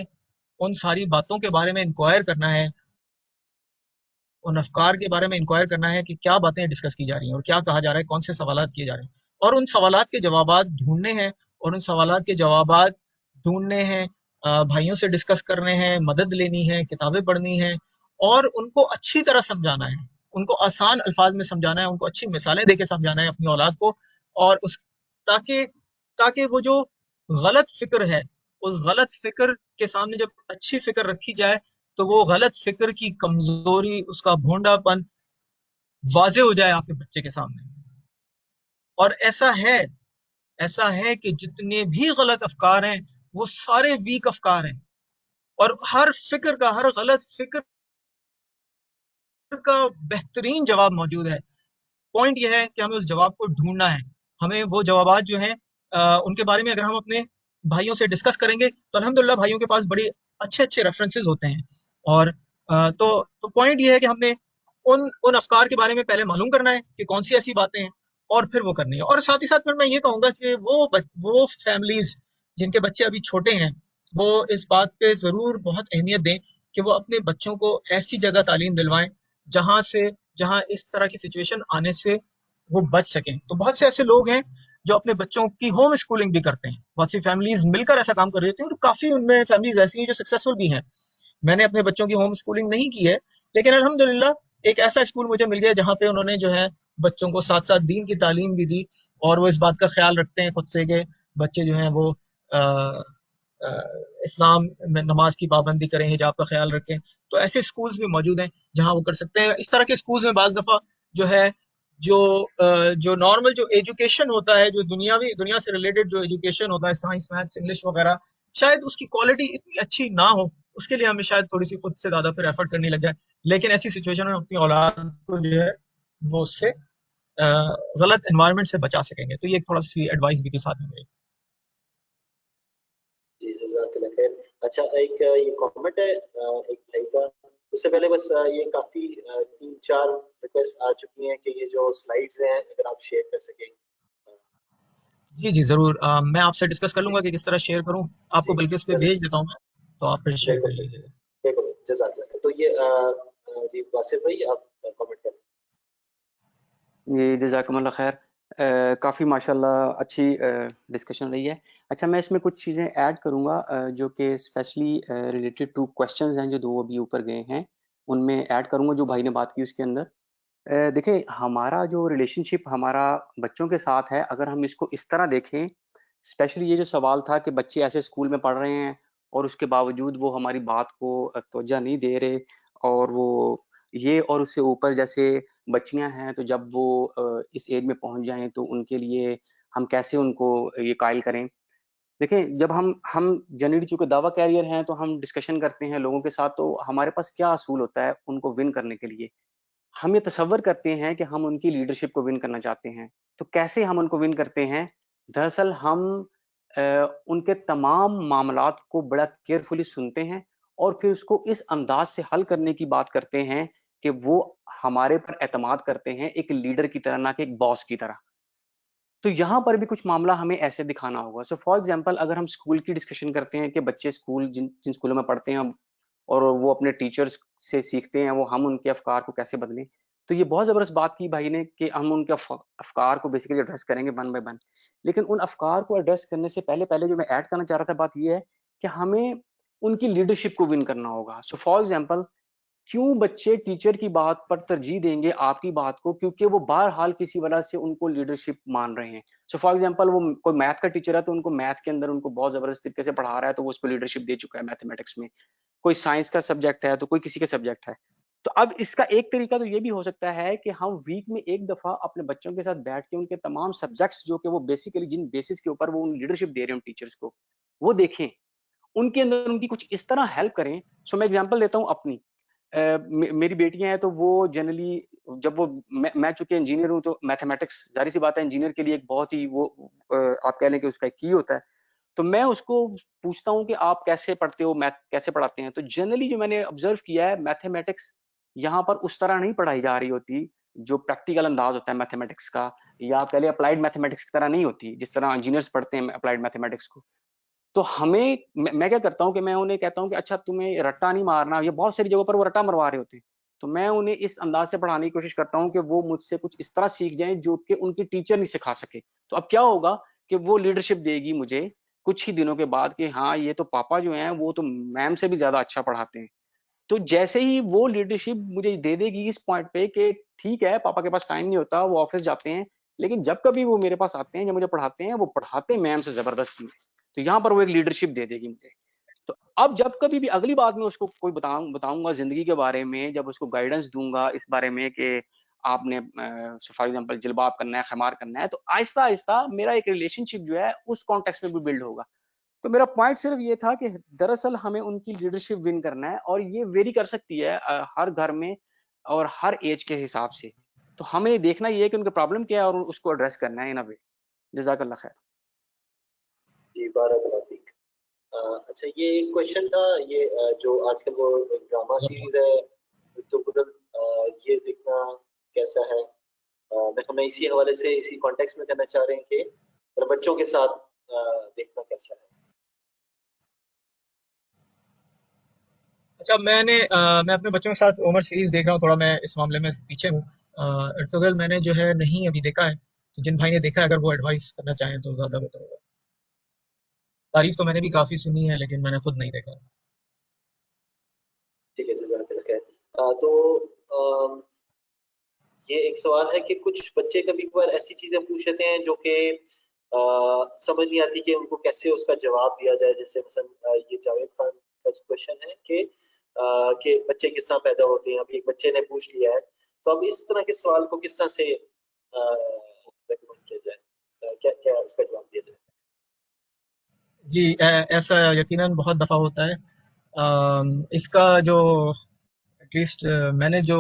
ان ساری باتوں کے بارے میں انکوائر کرنا ہے, ان افکار کے بارے میں انکوائر کرنا ہے کہ کیا باتیں ڈسکس کی جا رہی ہیں اور کیا کہا جا رہا ہے, کون سے سوالات کیے جا رہے ہیں, اور ان سوالات کے جوابات ڈھونڈنے ہیں, اور ان سوالات کے جوابات ڈھونڈنے ہیں, بھائیوں سے ڈسکس کرنے ہیں, مدد لینی ہے, کتابیں پڑھنی ہیں, اور ان کو اچھی طرح سمجھانا ہے, ان کو آسان الفاظ میں سمجھانا ہے, ان کو اچھی مثالیں دے کے سمجھانا ہے اپنی اولاد کو, اور تاکہ وہ جو غلط فکر ہے اس غلط فکر کے سامنے جب اچھی فکر رکھی جائے تو وہ غلط فکر کی کمزوری, اس کا بھونڈا پن واضح ہو جائے آپ کے بچے کے سامنے. اور ایسا ہے کہ جتنے بھی غلط افکار ہیں وہ سارے ویک افکار ہیں, اور ہر غلط فکر کا بہترین جواب موجود ہے. پوائنٹ یہ ہے کہ ہمیں اس جواب کو ڈھونڈنا ہے. ہمیں وہ جوابات جو ہیں ان کے بارے میں اگر ہم اپنے بھائیوں سے ڈسکس کریں گے تو الحمدللہ بھائیوں کے پاس بڑے اچھے ریفرنسز ہوتے ہیں, اور تو پوائنٹ یہ ہے کہ ہم نے ان افکار کے بارے میں پہلے معلوم کرنا ہے کہ کون سی ایسی باتیں ہیں, اور پھر وہ کرنی ہے. اور ساتھ ہی ساتھ پھر میں یہ کہوں گا کہ وہ فیملیز جن کے بچے ابھی چھوٹے ہیں وہ اس بات پہ ضرور بہت اہمیت دیں کہ وہ اپنے بچوں کو ایسی جگہ تعلیم دلوائیں جہاں اس طرح کی سچویشن آنے سے وہ بچ سکیں. تو بہت سے ایسے لوگ ہیں جو اپنے بچوں کی ہوم اسکولنگ بھی کرتے ہیں, بہت سی فیملیز مل کر ایسا کام کر رہی ہوتی ہیں, اور کافی ان میں فیملیز ایسی ہیں جو سکسیسفل بھی ہیں. میں نے اپنے بچوں کی ہوم اسکولنگ نہیں کی ہے, لیکن الحمدللہ ایک ایسا اسکول مجھے مل گیا جہاں پہ انہوں نے جو ہے بچوں کو ساتھ ساتھ دین کی تعلیم بھی دی, اور وہ اس بات کا خیال رکھتے ہیں خود سے کہ بچے جو ہیں وہ اسلام میں نماز کی پابندی کریں, حجاب کا خیال رکھیں. تو ایسے اسکولز بھی موجود ہیں جہاں وہ کر سکتے ہیں. اس طرح کے اسکولز میں بعض دفعہ جو ہے جو نارمل جو ایجوکیشن ہوتا ہے, جو دنیا سے ریلیٹڈ جو ایجوکیشن ہوتا ہے, سائنس, میتھس, انگلش وغیرہ, شاید اس کی کوالٹی اتنی اچھی نہ ہو, اس کے لیے ہمیں شاید تھوڑی سی خود سے زیادہ پھر ایفرٹ کرنی لگ جائے. لیکن ایسی سچویشن میں اپنی اولاد کو جو ہے وہ اس سے غلط انوائرمنٹ سے بچا سکیں گے. تو یہ تھوڑا سی ایڈوائس بھی کے ساتھ میں گئی. جی جزاک اللہ خیر. اچھا, ایک یہ کامنٹ ہے ایک بھائی کا, اس سے پہلے بس یہ کافی 3-4 ریکویسٹ آ چکی ہیں کہ یہ جو سلائیڈز ہیں اگر آپ شیئر کر سکیں. جی ضرور, میں آپ سے ڈسکس کر لوں گا کہ کس طرح شیئر کروں, آپ کو بلکہ اس پہ بھیج دیتا ہوں میں, تو آپ پھر شیئر کر لیجیے گا. بالکل جزاک اللہ خیر. تو یہ جی واصف بھائی آپ کامنٹ کریں. جی جزاکم اللہ خیر. کافی ماشاءاللہ اچھی ڈسکشن رہی ہے. اچھا, میں اس میں کچھ چیزیں ایڈ کروں گا جو کہ اسپیشلی ریلیٹڈ ٹو کوشچنز ہیں جو 2 ابھی اوپر گئے ہیں, ان میں ایڈ کروں گا جو بھائی نے بات کی اس کے اندر. دیکھیں, ہمارا جو ریلیشن شپ ہمارا بچوں کے ساتھ ہے, اگر ہم اس کو اس طرح دیکھیں, اسپیشلی یہ جو سوال تھا کہ بچے ایسے اسکول میں پڑھ رہے ہیں اور اس کے باوجود وہ ہماری بات کو توجہ نہیں دے رہے, اور وہ یہ اور اس سے اوپر جیسے بچیاں ہیں تو جب وہ اس ایج میں پہنچ جائیں تو ان کے لیے ہم کیسے ان کو یہ قائل کریں. دیکھیں, جب ہم جنرلی چونکہ دعویٰ کیریئر ہیں تو ہم ڈسکشن کرتے ہیں لوگوں کے ساتھ, تو ہمارے پاس کیا اصول ہوتا ہے ان کو ون کرنے کے لیے. ہم یہ تصور کرتے ہیں کہ ہم ان کی لیڈرشپ کو ون کرنا چاہتے ہیں. تو کیسے ہم ان کو ون کرتے ہیں؟ دراصل ہم ان کے تمام معاملات کو بڑا کیئرفلی سنتے ہیں اور پھر اس کو اس انداز سے حل کرنے کی بات کرتے ہیں کہ وہ ہمارے پر اعتماد کرتے ہیں ایک لیڈر کی طرح، نہ کہ ایک باس کی طرح. تو یہاں پر بھی کچھ معاملہ ہمیں ایسے دکھانا ہوگا. سو فار ایگزامپل اگر ہم اسکول کی ڈسکشن کرتے ہیں کہ بچے اسکول جن اسکولوں میں پڑھتے ہیں اور وہ اپنے ٹیچرز سے سیکھتے ہیں، وہ ہم ان کے افکار کو کیسے بدلیں، تو یہ بہت زبردست بات کی بھائی نے کہ ہم ان کے افکار کو بیسیکلی ایڈریس کریں گے ون بائی ون. لیکن ان افکار کو ایڈریس کرنے سے پہلے جو میں ایڈ کرنا چاہ رہا تھا بات یہ ہے کہ ہمیں ان کی لیڈرشپ کو ون کرنا ہوگا. سو فار ایگزامپل کیوں بچے ٹیچر کی بات پر ترجیح دیں گے آپ کی بات کو؟ کیونکہ وہ بہرحال کسی وجہ سے ان کو لیڈرشپ مان رہے ہیں. سو فار ایگزامپل وہ کوئی میتھ کا ٹیچر ہے تو ان کو میتھ کے اندر ان کو بہت زبردست طریقے سے پڑھا رہا ہے تو وہ اس کو لیڈرشپ دے چکا ہے میتھمیٹکس میں. کوئی سائنس کا سبجیکٹ ہے تو کوئی کسی کا سبجیکٹ ہے. تو اب اس کا ایک طریقہ تو یہ بھی ہو سکتا ہے کہ ہم ویک میں ایک دفعہ اپنے بچوں کے ساتھ بیٹھ کے ان کے تمام سبجیکٹس جو کہ وہ بیسیکلی جن بیسس کے اوپر وہ لیڈرشپ دے رہے ہیں ٹیچرس کو، وہ دیکھیں، ان کے اندر ان کی کچھ اس طرح ہیلپ کریں. سو میں ایگزامپل دیتا ہوں اپنی. میری بیٹیاں ہیں تو وہ جنرلی جب وہ میں چونکہ انجینئر ہوں تو میتھمیٹکس ظاہر سی بات ہے انجینئر کے لیے ایک بہت ہی وہ آپ کہہ لیں کہ اس کا ایک کی ہوتا ہے. تو میں اس کو پوچھتا ہوں کہ آپ کیسے پڑھتے ہو، میتھ کیسے پڑھاتے ہیں. تو جنرلی جو میں نے آبزرو کیا ہے میتھمیٹکس یہاں پر اس طرح نہیں پڑھائی جا رہی ہوتی جو پریکٹیکل انداز ہوتا ہے میتھمیٹکس کا، یا آپ کہہ لیں اپلائیڈ میتھمیٹکس کی طرح نہیں ہوتی جس طرح انجینئرس پڑھتے ہیں اپلائیڈ میتھمیٹکس کو. تو ہمیں میں کیا کرتا ہوں کہ میں انہیں کہتا ہوں کہ اچھا تمہیں رٹا نہیں مارنا، یہ بہت ساری جگہوں پر وہ رٹا مروا رہے ہوتے ہیں. تو میں انہیں اس انداز سے پڑھانے کی کوشش کرتا ہوں کہ وہ مجھ سے کچھ اس طرح سیکھ جائیں جو کہ ان کی ٹیچر نہیں سکھا سکے. تو اب کیا ہوگا کہ وہ لیڈرشپ دے گی مجھے کچھ ہی دنوں کے بعد کہ ہاں یہ تو پاپا جو ہیں وہ تو میم سے بھی زیادہ اچھا پڑھاتے ہیں. تو جیسے ہی وہ لیڈرشپ مجھے دے دے گی اس پوائنٹ پہ کہ ٹھیک ہے پاپا کے پاس ٹائم نہیں ہوتا، وہ آفس جاتے ہیں، لیکن جب کبھی وہ میرے پاس آتے ہیں جب مجھے پڑھاتے ہیں وہ پڑھاتے میم سے زبردستی ہے. تو یہاں پر وہ ایک لیڈرشپ دے دے گی مجھے. تو اب جب کبھی بھی اگلی بات میں اس کو کوئی بتاؤں گا زندگی کے بارے میں، جب اس کو گائیڈنس دوں گا اس بارے میں کہ آپ نے فار ایگزامپل جلباب کرنا ہے، خمار کرنا ہے، تو آہستہ آہستہ میرا ایک ریلیشن شپ جو ہے اس کانٹیکس میں بھی بلڈ ہوگا. تو میرا پوائنٹ صرف یہ تھا کہ دراصل ہمیں ان کی لیڈرشپ ون کرنا ہے، اور یہ ویری کر سکتی ہے ہر گھر میں اور ہر ایج کے حساب سے. تو ہمیں دیکھنا یہ ہے کہ ان کا پرابلم کیا ہے اور اس کو ایڈریس کرنا ہے ان اے وے. جزاک اللہ خیر. جی بارک اللہ فیک. اچھا یہ ایک کوشچن تھا، یہ جو آج کل وہ ڈرامہ سیریز ہے تو یہ دیکھنا کیسا ہے؟ میں اسی حوالے سے اسی کانٹیکس میں کرنا چاہ رہے ہیں کہ بچوں کے ساتھ دیکھنا کیسا ہے. اچھا میں اپنے بچوں کے ساتھ عمر سیریز دیکھ رہا ہوں، تھوڑا میں اس معاملے میں پیچھے ہوں. ارطغرل میں نے جو ہے نہیں ابھی دیکھا ہے، تو جن بھائی نے دیکھا ہے اگر وہ ایڈوائس کرنا چاہیں تو زیادہ بہتر ہوگا. تعریف تو میں نے بھی کافی سنی ہے لیکن میں نے خود نہیں دیکھا. ٹھیک ہے جزاک اللہ خیر. تو یہ ایک سوال ہے کہ کچھ بچے کبھی کبھار ایسی چیزیں پوچھ لیتے ہیں جو کہ سمجھ نہیں آتی کہ ان کو کیسے اس کا جواب دیا جائے. جیسے مثلا یہ جاوید خان کا کوشچن ہے کہ بچے کس طرح پیدا ہوتے ہیں. ابھی ایک بچے نے پوچھ لیا ہے، تو اب اس طرح کے سوال کو کس طرح سے ریکمینڈ کیا جائے، کیا اس کا جواب دیا جائے؟ جی ایسا یقیناً بہت دفعہ ہوتا ہے. اس کا جو ایٹ لیسٹ میں نے جو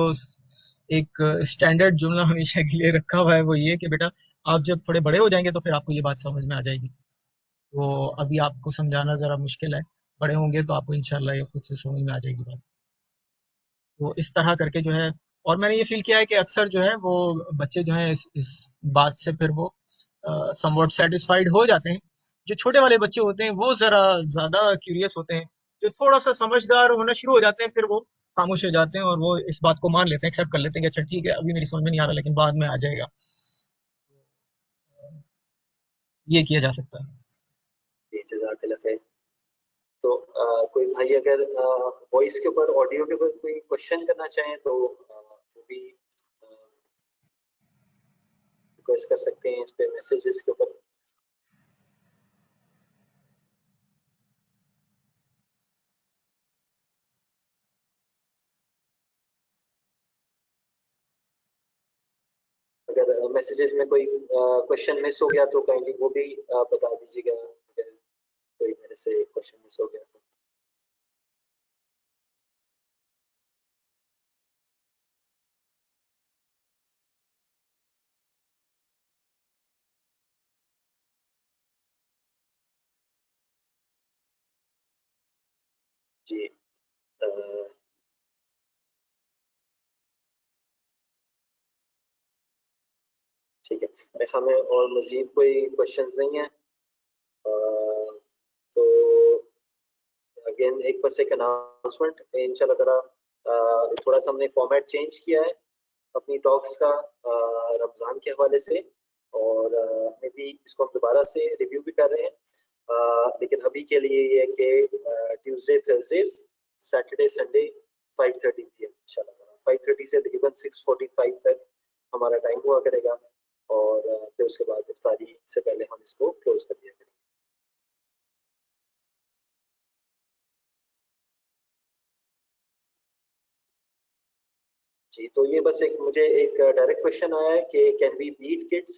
ایک اسٹینڈرڈ جملہ ہمیشہ کے لیے رکھا ہوا ہے وہ یہ کہ بیٹا آپ جب تھوڑے بڑے ہو جائیں گے تو پھر آپ کو یہ بات سمجھ میں آ جائے گی. وہ ابھی آپ کو سمجھانا ذرا مشکل ہے، بڑے ہوں گے تو آپ کو انشاءاللہ یہ خود سے سمجھ میں آ جائے گی بات. وہ اس طرح کر کے جو ہے، اور میں نے یہ فیل کیا ہے کہ اکثر جو ہے وہ بچے جو ہیں اس بات سے پھر وہ سم واٹ سیٹسفائیڈ ہو جاتے ہیں. جو چھوٹے والے بچے ہوتے ہیں وہ ذرا زیادہ کیوریس ہوتے ہیں، جو تھوڑا سا سمجھدار ہونا شروع ہو جاتے ہیں پھر وہ خاموش ہو جاتے ہیں اور وہ اس بات کو مان لیتے ہیں، ایکسیپٹ کر لیتے ہیں کہ اچھا ٹھیک ہے ابھی میری سمجھ میں نہیں آ رہا لیکن بعد میں آ جائے گا. یہ کیا جا سکتا ہے. جی جزاک اللہ خیر. تو کوئی بھائی اگر وائس کے اوپر آڈیو کے اوپر کوئی کوشچن کرنا چاہیں تو وہ بھی ریکویسٹ کر سکتے ہیں اس پہ میسیجز کے اوپر. اگر میسیجز میں کوئی کوشچن مس ہو گیا تو کائنڈلی وہ بھی بتا دیجیے گا اگر کوئی میرے سے کوشچن مس ہو گیا تو. جی میرے خیال میں اور مزید کوئی کوشچنز نہیں ہیں. تو اگین ایک بس ایک اناؤنسمنٹ انشاءاللہ تعالیٰ تھوڑا سا ہم نے فارمیٹ چینج کیا ہے اپنی ٹاکس کا رمضان کے حوالے سے, اور میں بھی اس کو ہم دوبارہ سے ریویو بھی کر رہے ہیں, لیکن ابھی کے لیے یہ ہے کہ Tuesday Thursdays Saturday Sunday 5:30 PM انشاءاللہ تعالیٰ 5:30 سے تقریباً 6:45 تک ہمارا ٹائم ہوا کرے گا, اور پھر اس کے بعد افطاری سے پہلے ہم اس کو کلوز کر دیا کریں گے. جی تو یہ بس ایک مجھے ایک ڈائریکٹ کویشچن آیا ہے کہ کین وی بیٹ کڈس,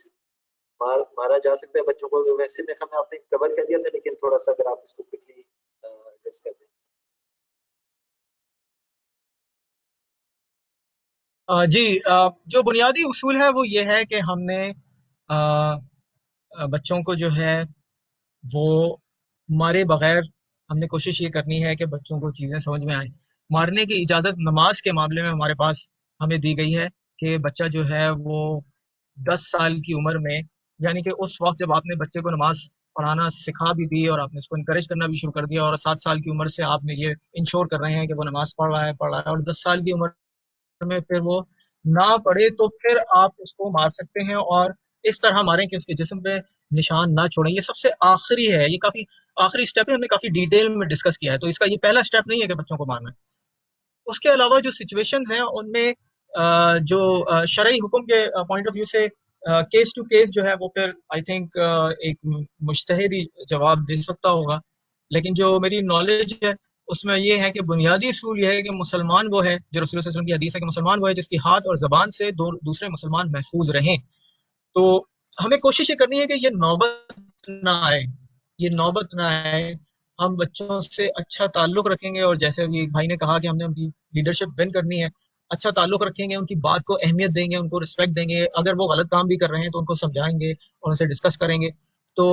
مارا جا سکتا ہے بچوں کو؟ ویسے میں ہمیں آپ نے کور کر دیا تھا, لیکن تھوڑا سا اگر آپ اس کو کوئکلی ایڈریس کر دیں. جی, جو بنیادی اصول ہے وہ یہ ہے کہ ہم نے بچوں کو جو ہے وہ مارے بغیر ہم نے کوشش یہ کرنی ہے کہ بچوں کو چیزیں سمجھ میں آئیں. مارنے کی اجازت نماز کے معاملے میں ہمارے پاس ہمیں دی گئی ہے کہ بچہ جو ہے وہ 10 سال کی عمر میں, یعنی کہ اس وقت جب آپ نے بچے کو نماز پڑھانا سکھا بھی دی اور آپ نے اس کو انکریج کرنا بھی شروع کر دیا, اور 7 سال کی عمر سے آپ نے یہ انشور کر رہے ہیں کہ وہ نماز پڑھ رہا ہے, اور 10 سال کی عمر میں پھر وہ نہ پڑھے, تو پھر آپ اس کو مار سکتے ہیں, اور اس طرح ماریں کہ اس کے جسم پہ نشان نہ چھوڑیں. یہ سب سے آخری ہے, یہ کافی آخری سٹیپ ہے, ہم نے کافی ڈیٹیل میں ڈسکس کیا ہے, تو اس کا یہ پہلا سٹیپ نہیں ہے کہ بچوں کو مارنا ہے. اس کے علاوہ جو سچویشنز ہیں ان میں جو شرعی حکم کے پوائنٹ آف ویو سے کیس ٹو کیس جو ہے وہ پھر آئی تھنک ایک مجتہد ہی جواب دے سکتا ہوگا, لیکن جو میری نالج ہے اس میں یہ ہے کہ بنیادی اصول یہ ہے کہ مسلمان وہ ہے, جو رسول صلی اللہ علیہ وسلم کی حدیث ہے کہ مسلمان وہ ہے جس کی ہاتھ اور زبان سے دوسرے مسلمان محفوظ رہیں. تو ہمیں کوشش یہ کرنی ہے کہ یہ نوبت نہ آئے, یہ نوبت نہ آئے. ہم بچوں سے اچھا تعلق رکھیں گے, اور جیسے ابھی بھائی نے کہا کہ ہم نے ان کی لیڈرشپ ون کرنی ہے, اچھا تعلق رکھیں گے, ان کی بات کو اہمیت دیں گے, ان کو رسپیکٹ دیں گے. اگر وہ غلط کام بھی کر رہے ہیں تو ان کو سمجھائیں گے اور ان سے ڈسکس کریں گے, تو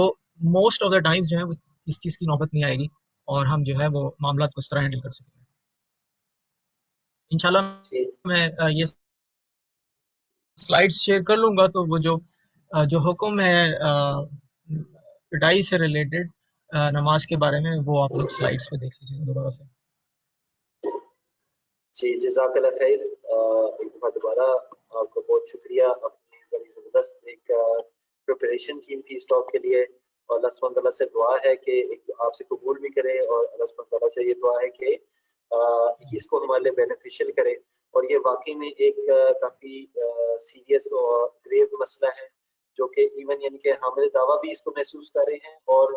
موسٹ آف دا ٹائمز جو ہے وہ اس چیز کی نوبت نہیں آئے گی, اور ہم جو ہے وہ معاملات کو اس طرح ہینڈل کر سکیں گے انشاءاللہ. جی میں یہ سلائیڈز شیئر کر لوں گا, تو وہ جو حکم ہے پٹائی سے ریلیٹڈ نماز کے بارے میں, وہ آپ لوگ سلائیڈز پہ دیکھ لیجیے دوبارہ سے. جی جزاک اللہ خیر. ایک دفعہ دوبارہ آپ کو بہت شکریہ, اپنی بڑی زبردست ایک پریپریشن کی تھی اس ٹاک کے لیے, اور اللہ سبحانہ تعالیٰ سے دعا ہے کہ ایک تو آپ سے قبول بھی کرے, اور اللہ سبحانہ تعالیٰ سے یہ دعا ہے کہ اس کو ہمارے لیے بینیفیشل کرے. اور یہ واقعی میں ایک کافی سیریس اور گریو مسئلہ ہے, جو کہ ایون یعنی کہ حامل دعویٰ بھی اس کو محسوس کر رہے ہیں, اور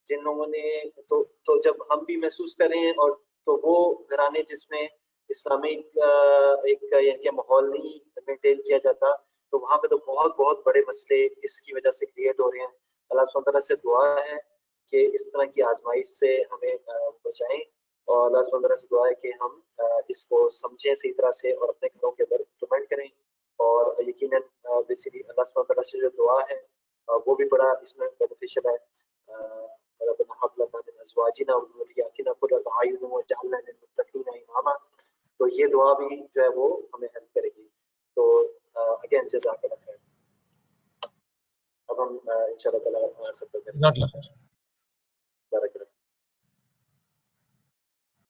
جن لوگوں نے تو جب ہم بھی محسوس کر رہے ہیں, اور تو وہ گھرانے جس میں اسلامک ایک یعنی کہ ماحول نہیں مینٹین کیا جاتا, تو وہاں پہ تو بہت بہت بڑے مسئلے اس کی وجہ سے کریٹ ہو رہے ہیں. اللہ سبحانہ تعالیٰ سے دعا ہے کہ اس طرح کی آزمائش سے ہمیں بچائیں, اور اللہ سبحانہ تعالیٰ سے دعا ہے کہ ہم اس کو سمجھیں صحیح طرح سے اور اپنے گھروں کے اندر امپلیمنٹ کریں. اور یقیناً بیسیکلی اللہ سبحانہ تعالیٰ سے جو دعا ہے وہ بھی بڑا اس میں بینیفیشل ہے. ربنا هب لنا من ازواجنا وذرياتنا قرة اعين واجعلنا للمتقين اماما, تو یہ دعا بھی جو ہے وہ ہمیں ہیلپ کرے گی. تو اگین جزاک اللہ خیر. اب ہم انشاءاللہ تعالیٰ سب جزاک اللہ خیر. بارک اللہ.